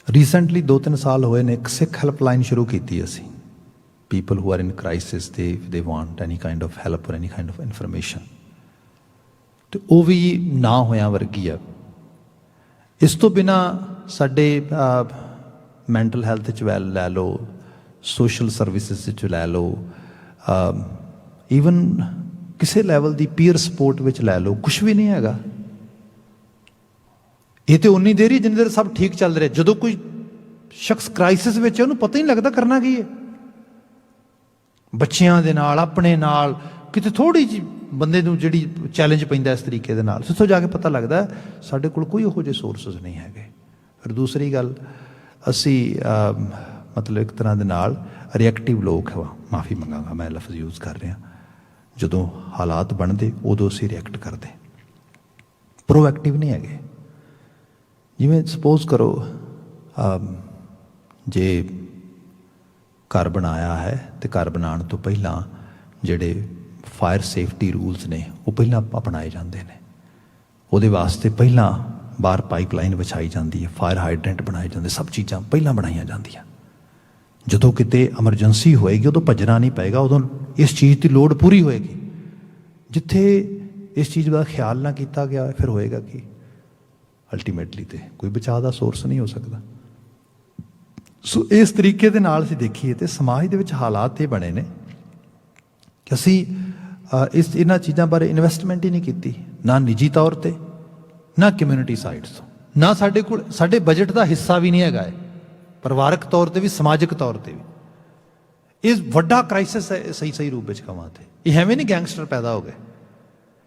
ਰੀਸੈਂਟਲੀ 2-3 ਸਾਲ ਹੋਏ ਨੇ, ਇੱਕ ਸਿੱਖ ਹੈਲਪਲਾਈਨ ਸ਼ੁਰੂ ਕੀਤੀ ਅਸੀਂ। People who are in crisis, they want any kind of help ਔਰ ਐਨੀ ਕਾਈਂਡ ਆਫ ਇਨਫੋਰਮੇਸ਼ਨ। ਅਤੇ ਉਹ ਵੀ ਨਾ ਹੋਇਆਂ ਵਰਗੀ ਆ। ਇਸ ਤੋਂ ਬਿਨਾਂ ਸਾਡੇ ਮੈਂਟਲ ਹੈਲਥ 'ਚ ਲੈ ਲਓ, ਸੋਸ਼ਲ ਸਰਵਿਸਿਸ 'ਚ ਲੈ ਲਓ, ਈਵਨ ਕਿਸੇ ਲੈਵਲ ਦੀ ਪੀਅਰ ਸਪੋਰਟ ਵਿੱਚ ਲੈ ਲਓ, ਕੁਛ ਵੀ ਨਹੀਂ ਹੈਗਾ। ਇਹ ਤਾਂ ਉਨੀ ਦੇਰ ਹੀ ਜਿੰਨੀ ਦੇਰ ਸਭ ਠੀਕ ਚੱਲ ਰਿਹਾ। ਜਦੋਂ ਕੋਈ ਸ਼ਖਸ ਕ੍ਰਾਈਸਿਸ ਵਿੱਚ ਹੈ, ਉਹਨੂੰ ਪਤਾ ਹੀ ਨਹੀਂ ਲੱਗਦਾ ਕਰਨਾ ਕੀ ਹੈ। ਬੱਚਿਆਂ ਦੇ ਨਾਲ, ਆਪਣੇ ਨਾਲ ਕਿਤੇ ਥੋੜ੍ਹੀ ਜਿਹੀ ਬੰਦੇ ਨੂੰ ਜਿਹੜੀ ਚੈਲੰਜ ਪੈਂਦਾ ਇਸ ਤਰੀਕੇ ਦੇ ਨਾਲ, ਜਿੱਥੋਂ ਜਾ ਕੇ ਪਤਾ ਲੱਗਦਾ ਸਾਡੇ ਕੋਲ ਕੋਈ ਉਹੋ ਜਿਹੇ ਸੋਰਸਿਸ ਨਹੀਂ ਹੈਗੇ। ਫਿਰ ਦੂਸਰੀ ਗੱਲ, ਅਸੀਂ ਮਤਲਬ ਇੱਕ ਤਰ੍ਹਾਂ ਦੇ ਨਾਲ ਰਿਐਕਟਿਵ ਲੋਕ ਵਾ, ਮਾਫੀ ਮੰਗਾਂਗਾ ਮੈਂ ਲਫ਼ਜ਼ ਯੂਜ਼ ਕਰ ਰਿਹਾ, ਜਦੋਂ ਹਾਲਾਤ ਬਣਦੇ ਉਦੋਂ ਅਸੀਂ ਰਿਐਕਟ ਕਰਦੇ, ਪ੍ਰੋਐਕਟਿਵ ਨਹੀਂ ਹੈਗੇ। ਜਿਵੇਂ ਸਪੋਜ਼ ਕਰੋ ਜੇ ਘਰ ਬਣਾਇਆ ਹੈ ਅਤੇ ਘਰ ਬਣਾਉਣ ਤੋਂ ਪਹਿਲਾਂ ਜਿਹੜੇ ਫਾਇਰ ਸੇਫਟੀ ਰੂਲਸ ਨੇ ਉਹ ਪਹਿਲਾਂ ਅਪਣਾਏ ਜਾਂਦੇ ਨੇ। ਉਹਦੇ ਵਾਸਤੇ ਪਹਿਲਾਂ ਬਾਹਰ ਪਾਈਪਲਾਈਨ ਵਿਛਾਈ ਜਾਂਦੀ ਹੈ, ਫਾਇਰ ਹਾਈਡਰੈਂਟ ਬਣਾਏ ਜਾਂਦੇ, ਸਭ ਚੀਜ਼ਾਂ ਪਹਿਲਾਂ ਬਣਾਈਆਂ ਜਾਂਦੀਆਂ। ਜਦੋਂ ਕਿਤੇ ਐਮਰਜੈਂਸੀ ਹੋਏਗੀ ਉਦੋਂ ਭੱਜਣਾ ਨਹੀਂ ਪਏਗਾ, ਉਦੋਂ ਇਸ ਚੀਜ਼ ਦੀ ਲੋੜ ਪੂਰੀ ਹੋਏਗੀ। ਜਿੱਥੇ ਇਸ ਚੀਜ਼ ਦਾ ਖਿਆਲ ਨਾ ਕੀਤਾ ਗਿਆ ਫਿਰ ਹੋਏਗਾ ਕਿ ਅਲਟੀਮੇਟਲੀ ਤੇ ਕੋਈ ਬਚਾਅ ਦਾ ਸੋਰਸ ਨਹੀਂ ਹੋ ਸਕਦਾ। ਸੋ ਇਸ ਤਰੀਕੇ ਦੇ ਨਾਲ ਅਸੀਂ ਦੇਖੀਏ ਤੇ ਸਮਾਜ ਦੇ ਵਿੱਚ ਹਾਲਾਤ ਇਹ ਬਣੇ ਨੇ ਕਿ ਅਸੀਂ ਇਹਨਾਂ ਚੀਜ਼ਾਂ ਬਾਰੇ ਇਨਵੈਸਟਮੈਂਟ ਹੀ ਨਹੀਂ ਕੀਤੀ, ਨਾ ਨਿੱਜੀ ਤੌਰ 'ਤੇ, ਨਾ ਕਮਿਊਨਿਟੀ ਸਾਈਡ ਤੋਂ, ਨਾ ਸਾਡੇ ਕੋਲ ਸਾਡੇ ਬਜਟ ਦਾ ਹਿੱਸਾ ਵੀ ਨਹੀਂ ਹੈਗਾ ਹੈ, ਪਰਿਵਾਰਕ ਤੌਰ 'ਤੇ ਵੀ, ਸਮਾਜਿਕ ਤੌਰ 'ਤੇ ਵੀ। ਇਹ ਵੱਡਾ ਕ੍ਰਾਈਸਿਸ ਹੈ ਸਹੀ ਰੂਪ ਵਿੱਚ ਕਹਾਂ ਤੇ। ਇਹ ਐਵੇਂ ਨਹੀਂ ਗੈਂਗਸਟਰ ਪੈਦਾ ਹੋ ਗਏ,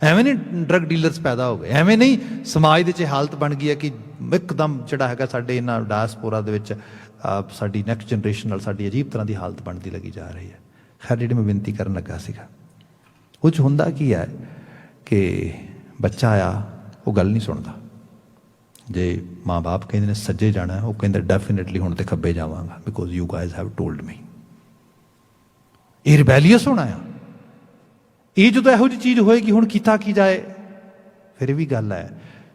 ਐਵੇਂ ਨਹੀਂ ਡਰੱਗ ਡੀਲਰਸ ਪੈਦਾ ਹੋ ਗਏ, ਐਵੇਂ ਨਹੀਂ ਸਮਾਜ ਦੇ 'ਚ ਹਾਲਤ ਬਣ ਗਈ ਹੈ ਕਿ ਇੱਕਦਮ ਜਿਹੜਾ ਹੈਗਾ ਸਾਡੇ ਇਹਨਾਂ ਡਾਇਸਪੋਰਾ ਦੇ ਵਿੱਚ ਸਾਡੀ ਨੈਕਸਟ ਜਨਰੇਸ਼ਨ ਨਾਲ ਸਾਡੀ ਅਜੀਬ ਤਰ੍ਹਾਂ ਦੀ ਹਾਲਤ ਬਣਦੀ ਲੱਗੀ ਜਾ ਰਹੀ ਹੈ। ਖੈਰ ਜਿਹੜੀ ਮੈਂ ਬੇਨਤੀ ਕਰਨ ਲੱਗਾ ਸੀਗਾ ਉਹ 'ਚ ਹੁੰਦਾ ਕੀ ਹੈ ਕਿ ਬੱਚਾ ਆ ਉਹ ਗੱਲ ਨਹੀਂ ਸੁਣਦਾ। ਜੇ ਮਾਂ ਬਾਪ ਕਹਿੰਦੇ ਨੇ ਸੱਜੇ ਜਾਣਾ, ਉਹ ਕਹਿੰਦਾ ਡੈਫੀਨੇਟਲੀ ਹੁਣ ਤੇ ਖੱਬੇ ਜਾਵਾਂਗਾ because you guys have told me. ਇਹ ਰਿਬੈਲੀਅਸ ਹੋਣਾ ਆ। ਇਹ ਜਦੋਂ ਇਹੋ ਜਿਹੀ ਚੀਜ਼ ਹੋਏਗੀ ਹੁਣ ਕੀਤਾ ਕੀ ਜਾਏ। ਫਿਰ ਇਹ ਵੀ ਗੱਲ ਹੈ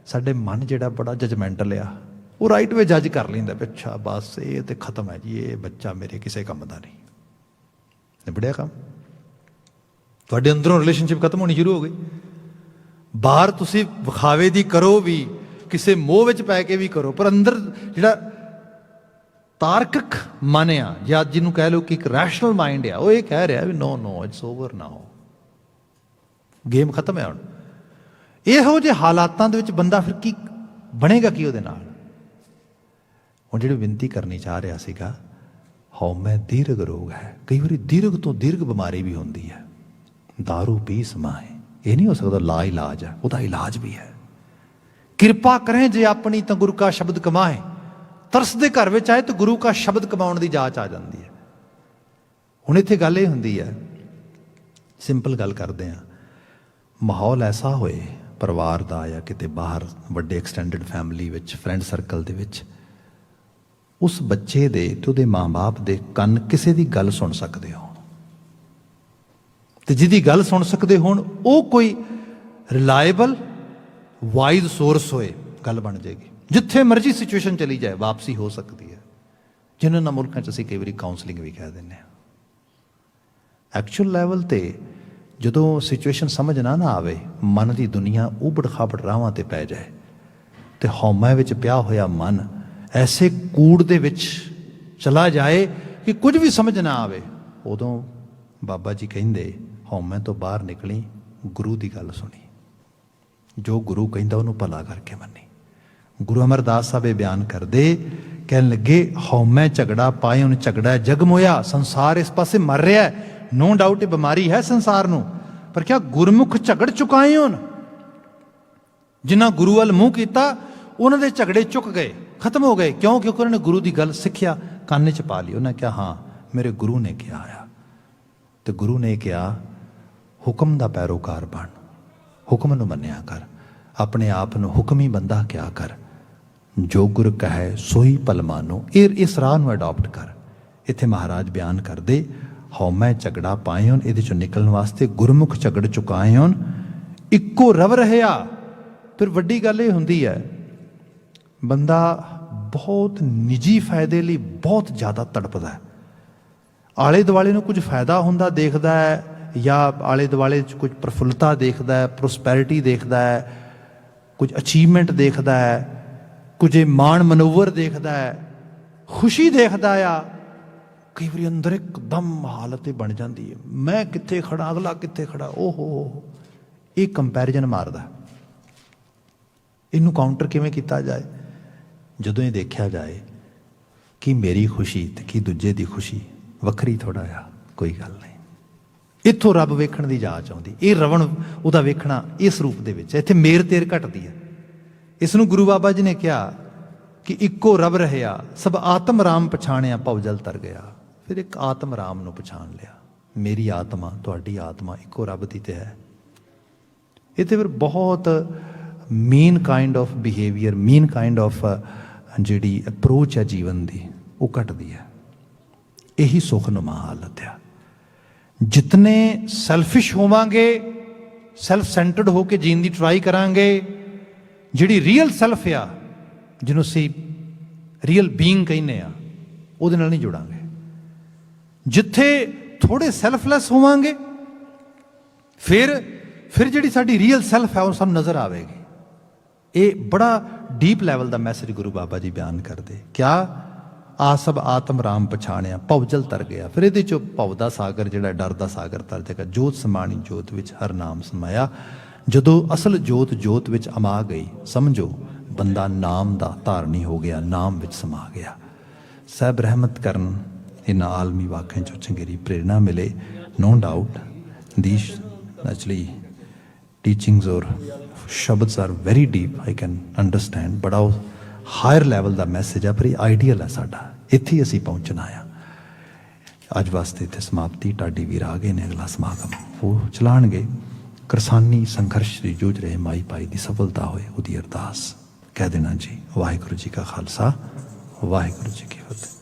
ਸਾਡੇ ਮਨ ਜਿਹੜਾ ਬੜਾ ਜਜਮੈਂਟਲ ਆ, ਉਹ ਰਾਈਟ ਵੇ ਜੱਜ ਕਰ ਲੈਂਦਾ ਵੀ ਅੱਛਾ ਬਸ ਇਹ ਤੇ ਖਤਮ ਹੈ ਜੀ, ਇਹ ਬੱਚਾ ਮੇਰੇ ਕਿਸੇ ਕੰਮ ਦਾ ਨਹੀਂ, ਨਿਬੜਿਆ ਕੰਮ। ਤੁਹਾਡੇ ਅੰਦਰੋਂ ਰਿਲੇਸ਼ਨਸ਼ਿਪ ਖਤਮ ਹੋਣੀ ਸ਼ੁਰੂ ਹੋ ਗਈ। ਬਾਹਰ ਤੁਸੀਂ ਵਿਖਾਵੇ ਦੀ ਕਰੋ ਵੀ, ਕਿਸੇ ਮੋਹ ਵਿੱਚ ਪੈ ਕੇ ਵੀ ਕਰੋ, ਪਰ ਅੰਦਰ ਜਿਹੜਾ ਤਾਰਕਿਕ ਮਨ ਆ ਜਾਂ ਜਿਹਨੂੰ ਕਹਿ ਲਓ ਕਿ ਇੱਕ ਰੈਸ਼ਨਲ ਮਾਈਂਡ ਆ, ਉਹ ਇਹ ਕਹਿ ਰਿਹਾ ਵੀ ਨੋ ਇਟਸ ਓਵਰ ਨਾਓ, ਗੇਮ ਖਤਮ ਹੈ ਹੁਣ। ਇਹੋ ਜਿਹੇ ਹਾਲਾਤਾਂ ਦੇ ਵਿੱਚ ਬੰਦਾ ਫਿਰ ਕੀ ਬਣੇਗਾ, ਕੀ ਉਹਦੇ ਨਾਲ। ਹੁਣ ਜਿਹੜੀ ਬੇਨਤੀ ਕਰਨੀ ਚਾਹ ਰਿਹਾ ਸੀਗਾ, ਹਉਮੈ ਦੀਰਘ ਰੋਗ ਹੈ। ਕਈ ਵਾਰੀ ਦੀਰਘ ਤੋਂ ਦੀਰਘ ਬਿਮਾਰੀ ਵੀ ਹੁੰਦੀ ਹੈ। ਦਾਰੂ ਪੀ ਸਮਾਏ, ਇਹ ਨਹੀਂ ਹੋ ਸਕਦਾ ਲਾ ਇਲਾਜ ਹੈ, ਉਹਦਾ ਇਲਾਜ ਵੀ ਹੈ। ਕਿਰਪਾ ਕਰੇ ਜੇ ਆਪਣੀ ਤਾਂ ਗੁਰੂ ਕਾ ਸ਼ਬਦ ਕਮਾਏ, ਤਰਸਦੇ ਘਰ ਵਿੱਚ ਆਏ ਤਾਂ ਗੁਰੂ ਕਾ ਸ਼ਬਦ ਕਮਾਉਣ ਦੀ ਜਾਂਚ ਆ ਜਾਂਦੀ ਹੈ। ਹੁਣ ਇੱਥੇ ਗੱਲ ਇਹ ਹੁੰਦੀ ਹੈ, ਸਿੰਪਲ ਗੱਲ ਕਰਦੇ ਹਾਂ, ਮਾਹੌਲ ਐਸਾ ਹੋਏ ਪਰਿਵਾਰ ਦਾ ਜਾਂ ਕਿਤੇ ਬਾਹਰ ਵੱਡੇ ਐਕਸਟੈਂਡਡ ਫੈਮਿਲੀ ਵਿੱਚ, ਫਰੈਂਡ ਸਰਕਲ ਦੇ ਵਿੱਚ, ਉਸ ਬੱਚੇ ਦੇ ਤੇ ਉਹਦੇ ਮਾਂ-ਬਾਪ ਦੇ ਕੰਨ ਕਿਸੇ ਦੀ ਗੱਲ ਸੁਣ ਸਕਦੇ ਹੋ, ਤੇ ਜਿਹਦੀ ਗੱਲ ਸੁਣ ਸਕਦੇ ਹੋਣ ਉਹ ਕੋਈ ਰਿਲਾਇਬਲ ਵਾਈਜ਼ ਸੋਰਸ ਹੋਏ, ਗੱਲ ਬਣ ਜਾਏਗੀ। ਜਿੱਥੇ ਮਰਜ਼ੀ ਸਿਚੁਏਸ਼ਨ ਚਲੀ ਜਾਏ ਵਾਪਸੀ ਹੋ ਸਕਦੀ ਹੈ, ਜਿਹਨਾਂ ਮੁਲਕਾਂ 'ਚ ਅਸੀਂ ਕਈ ਵਾਰੀ ਕਾਉਂਸਲਿੰਗ ਵੀ ਕਹਿ ਦਿੰਦੇ ਹਾਂ। ਐਕਚੁਅਲ ਲੈਵਲ 'ਤੇ ਜਦੋਂ ਸਿਚੁਏਸ਼ਨ ਸਮਝ ਨਾ ਆਵੇ, ਮਨ ਦੀ ਦੁਨੀਆ ਉਬੜ ਖਾਬੜ ਰਾਹਾਂ 'ਤੇ ਪੈ ਜਾਏ, ਤੇ ਹਉਮੈ ਵਿੱਚ ਪਿਆ ਹੋਇਆ ਮਨ ਐਸੇ ਕੂੜ ਦੇ ਵਿੱਚ ਚਲਾ ਜਾਏ ਕਿ ਕੁਝ ਵੀ ਸਮਝ ਨਾ ਆਵੇ, ਉਦੋਂ ਬਾਬਾ ਜੀ ਕਹਿੰਦੇ ਹਉਮੈ ਤੋਂ ਬਾਹਰ ਨਿਕਲੀ, ਗੁਰੂ ਦੀ ਗੱਲ ਸੁਣੀ, ਜੋ ਗੁਰੂ ਕਹਿੰਦਾ ਉਹਨੂੰ ਭਲਾ ਕਰਕੇ ਮੰਨੀ। ਗੁਰੂ ਅਮਰਦਾਸ ਸਾਹਿਬ ਇਹ ਬਿਆਨ ਕਰਦੇ, ਕਹਿਣ ਲੱਗੇ ਹਉਮੈ ਝਗੜਾ ਪਾਏ ਉਹਨੂੰ ਝਗੜਾ ਜਗ ਮੋਇਆ। ਸੰਸਾਰ ਇਸ ਪਾਸੇ ਮਰ ਰਿਹਾ ਹੈ, ਨੋ ਡਾਊਟ ਇਹ ਬਿਮਾਰੀ ਹੈ ਸੰਸਾਰ ਨੂੰ, ਪਰ ਕਿਆ ਗੁਰਮੁਖ ਝਗੜ ਚੁਕਾਏ ਹੋਣ। ਜਿਨ੍ਹਾਂ ਗੁਰੂ ਵੱਲ ਮੂੰਹ ਕੀਤਾ ਉਹਨਾਂ ਦੇ ਝਗੜੇ ਚੁੱਕ ਗਏ, ਖਤਮ ਹੋ ਗਏ। ਕਿਉਂ? ਕਿਉਂਕਿ ਉਹਨਾਂ ਨੇ ਗੁਰੂ ਦੀ ਗੱਲ ਸਿੱਖਿਆ, ਕੰਨ 'ਚ ਪਾ ਲਈ। ਉਹਨਾਂ ਕਿਹਾ ਹਾਂ ਮੇਰੇ ਗੁਰੂ ਨੇ ਕਿਹਾ ਆ, ਤੇ ਗੁਰੂ ਨੇ ਕਿਹਾ ਹੁਕਮ ਦਾ ਪੈਰੋਕਾਰ ਬਣ, ਹੁਕਮ ਨੂੰ ਮੰਨਿਆ ਕਰ, ਆਪਣੇ ਆਪ ਨੂੰ ਹੁਕਮੀ ਬੰਦਾ ਕਿਆ ਕਰ, ਜੋ ਗੁਰ ਕਹੈ ਸੋਈ ਭਲ ਮਾਨੋ। ਇਸ ਰਾਹ ਨੂੰ ਅਡਾਪਟ ਕਰ। ਇੱਥੇ ਮਹਾਰਾਜ ਬਿਆਨ ਕਰਦੇ ਹਉਮੈ ਝਗੜਾ ਪਾਏ ਹੋਣ, ਇਹਦੇ 'ਚੋਂ ਨਿਕਲਣ ਵਾਸਤੇ ਗੁਰਮੁਖ ਝਗੜ ਚੁਕਾਏ ਹੋਣ, ਇੱਕੋ ਰਵ ਰਹਿਆ। ਫਿਰ ਵੱਡੀ ਗੱਲ ਇਹ ਹੁੰਦੀ ਹੈ, ਬੰਦਾ ਬਹੁਤ ਨਿੱਜੀ ਫਾਇਦੇ ਲਈ ਬਹੁਤ ਜ਼ਿਆਦਾ ਤੜਪਦਾ ਹੈ। ਆਲੇ ਦੁਆਲੇ ਨੂੰ ਕੁਝ ਫਾਇਦਾ ਹੁੰਦਾ ਦੇਖਦਾ ਹੈ, ਜਾਂ ਆਲੇ ਦੁਆਲੇ 'ਚ ਕੁਝ ਪ੍ਰਫੁੱਲਤਾ ਦੇਖਦਾ ਹੈ, ਪ੍ਰੋਸਪੈਰਿਟੀ ਦੇਖਦਾ ਹੈ, ਕੁਝ ਅਚੀਵਮੈਂਟ ਦੇਖਦਾ ਹੈ, ਕੁਝ ਮਾਣ ਮਨੋਵਰ ਦੇਖਦਾ ਹੈ, ਖੁਸ਼ੀ ਦੇਖਦਾ ਆ। ਕਈ ਵਾਰੀ ਅੰਦਰ ਇੱਕਦਮ ਹਾਲਤ ਇਹ ਬਣ ਜਾਂਦੀ ਹੈ, ਮੈਂ ਕਿੱਥੇ ਖੜਾ, ਅਗਲਾ ਕਿੱਥੇ ਖੜਾ, ਓਹੋ। ਇਹ ਕੰਪੈਰੀਜ਼ਨ ਮਾਰਦਾ। ਇਹਨੂੰ ਕਾਊਂਟਰ ਕਿਵੇਂ ਕੀਤਾ ਜਾਏ? ਜਦੋਂ ਇਹ ਦੇਖਿਆ ਜਾਏ ਕਿ ਮੇਰੀ ਖੁਸ਼ੀ ਤੇ ਕੀ ਦੂਜੇ ਦੀ ਖੁਸ਼ੀ ਵੱਖਰੀ ਥੋੜ੍ਹਾ ਆ, ਕੋਈ ਗੱਲ ਨਹੀਂ। ਇੱਥੋਂ ਰੱਬ ਵੇਖਣ ਦੀ ਜਾਚ ਆਉਂਦੀ। ਇਹ ਰਵਣ ਉਹਦਾ ਵੇਖਣਾ ਇਸ ਰੂਪ ਦੇ ਵਿੱਚ, ਇੱਥੇ ਮੇਰ ਤੇਰ ਘਟਦੀ ਹੈ। ਇਸ ਨੂੰ ਗੁਰੂ ਬਾਬਾ ਜੀ ਨੇ ਕਿਹਾ ਕਿ ਇੱਕੋ ਰਬ ਰਹਿਆ, ਸਭ ਆਤਮ ਰਾਮ ਪਛਾਣਿਆ, ਭਉ ਜਲ ਤਰ ਗਿਆ। ਫਿਰ ਇੱਕ ਆਤਮ ਰਾਮ ਨੂੰ ਪਛਾਣ ਲਿਆ, ਮੇਰੀ ਆਤਮਾ ਤੁਹਾਡੀ ਆਤਮਾ ਇੱਕੋ ਰੱਬ ਦੀ ਤੇ ਹੈ। ਇਹ ਤੇ ਫਿਰ ਬਹੁਤ ਮੀਨ ਕਾइंड ऑफ ਬਿਹੇਵੀਅਰ, ਮੀਨ ਕਾइंड ऑफ ਜਿਹੜੀ ਅਪਰੋਚ ਹੈ ਜੀਵਨ ਦੀ, ਉਹ ਘਟਦੀ ਹੈ। ਇਹੀ ਸੁਖਨੁਮਾ ਹਾਲਤ ਆ। ਜਿਤਨੇ ਸੈਲਫਿਸ਼ ਹੋਵਾਂਗੇ, ਸੈਲਫ ਸੈਂਟਰਡ ਹੋ ਕੇ ਜੀਣ ਦੀ ਟਰਾਈ ਕਰਾਂਗੇ, ਜਿਹੜੀ ਰੀਅਲ ਸੈਲਫ ਆ, ਜਿਹਨੂੰ ਅਸੀਂ ਰੀਅਲ ਬੀਇੰਗ ਕਹਿੰਦੇ ਆ, ਉਹਦੇ ਨਾਲ ਨਹੀਂ ਜੁੜਾਂਗੇ। ਜਿੱਥੇ ਥੋੜੇ ਸੈਲਫਲੈਸ ਹੋਵਾਂਗੇ, ਫਿਰ ਜਿਹੜੀ ਸਾਡੀ ਰੀਅਲ ਸੈਲਫ ਹੈ ਉਹ ਸਾਨੂੰ ਨਜ਼ਰ ਆਵੇਗੀ। ਇਹ ਬੜਾ ਡੀਪ ਲੈਵਲ ਦਾ ਮੈਸੇਜ ਗੁਰੂ ਬਾਬਾ ਜੀ ਬਿਆਨ ਕਰਦੇ। ਕਿਆ ਆ ਸਭ ਆਤਮ ਰਾਮ ਪਛਾਣਿਆ, ਭਉ ਜਲ ਤਰ ਗਿਆ। ਫਿਰ ਇਹਦੇ ਚੋਂ ਭਉ ਦਾ ਸਾਗਰ ਜਿਹੜਾ ਡਰ ਦਾ ਸਾਗਰ ਤਰ ਜਾਏਗਾ। ਜੋਤ ਸਮਾਣੀ ਜੋਤ ਵਿੱਚ ਹਰ ਨਾਮ ਸਮਾਇਆ। ਜਦੋਂ ਅਸਲ ਜੋਤ ਜੋਤ ਵਿੱਚ ਅਮਾ ਗਈ, ਸਮਝੋ ਬੰਦਾ ਨਾਮ ਦਾ ਧਾਰਨੀ ਹੋ ਗਿਆ, ਨਾਮ ਵਿੱਚ ਸਮਾ ਗਿਆ। ਸਾਹਿਬ ਰਹਿਮਤ ਕਰਨ, ਇਹਨਾਂ ਆਲਮੀ ਵਾਕਿਆਂ ਚੋਂ ਚੰਗੇਰੀ ਪ੍ਰੇਰਣਾ ਮਿਲੇ। No doubt these actually teachings or ਸ਼ਬਦਸ are very deep, I can understand. ਬੜਾ ਉਹ ਹਾਇਰ ਲੈਵਲ ਦਾ ਮੈਸੇਜ ਆ, ਪਰ ਇਹ ਆਈਡੀਅਲ ਹੈ ਸਾਡਾ, ਇੱਥੇ ਹੀ ਅਸੀਂ ਪਹੁੰਚਣਾ ਆ। ਅੱਜ ਵਾਸਤੇ ਇੱਥੇ ਸਮਾਪਤੀ। ਢਾਡੀ ਵੀਰ ਆ ਗਏ ਨੇ, ਅਗਲਾ ਸਮਾਗਮ ਉਹ ਚਲਾਉਣਗੇ। ਕਿਰਸਾਨੀ ਸੰਘਰਸ਼ ਦੀ ਜੂਝ ਰਹੇ ਮਾਈ ਭਾਈ ਦੀ ਸਫਲਤਾ ਹੋਏ, ਉਹਦੀ ਅਰਦਾਸ ਕਹਿ ਦੇਣਾ ਜੀ। ਵਾਹਿਗੁਰੂ ਜੀ ਕਾ ਖਾਲਸਾ, ਵਾਹਿਗੁਰੂ ਜੀ ਕੀ ਫਤਿਹ।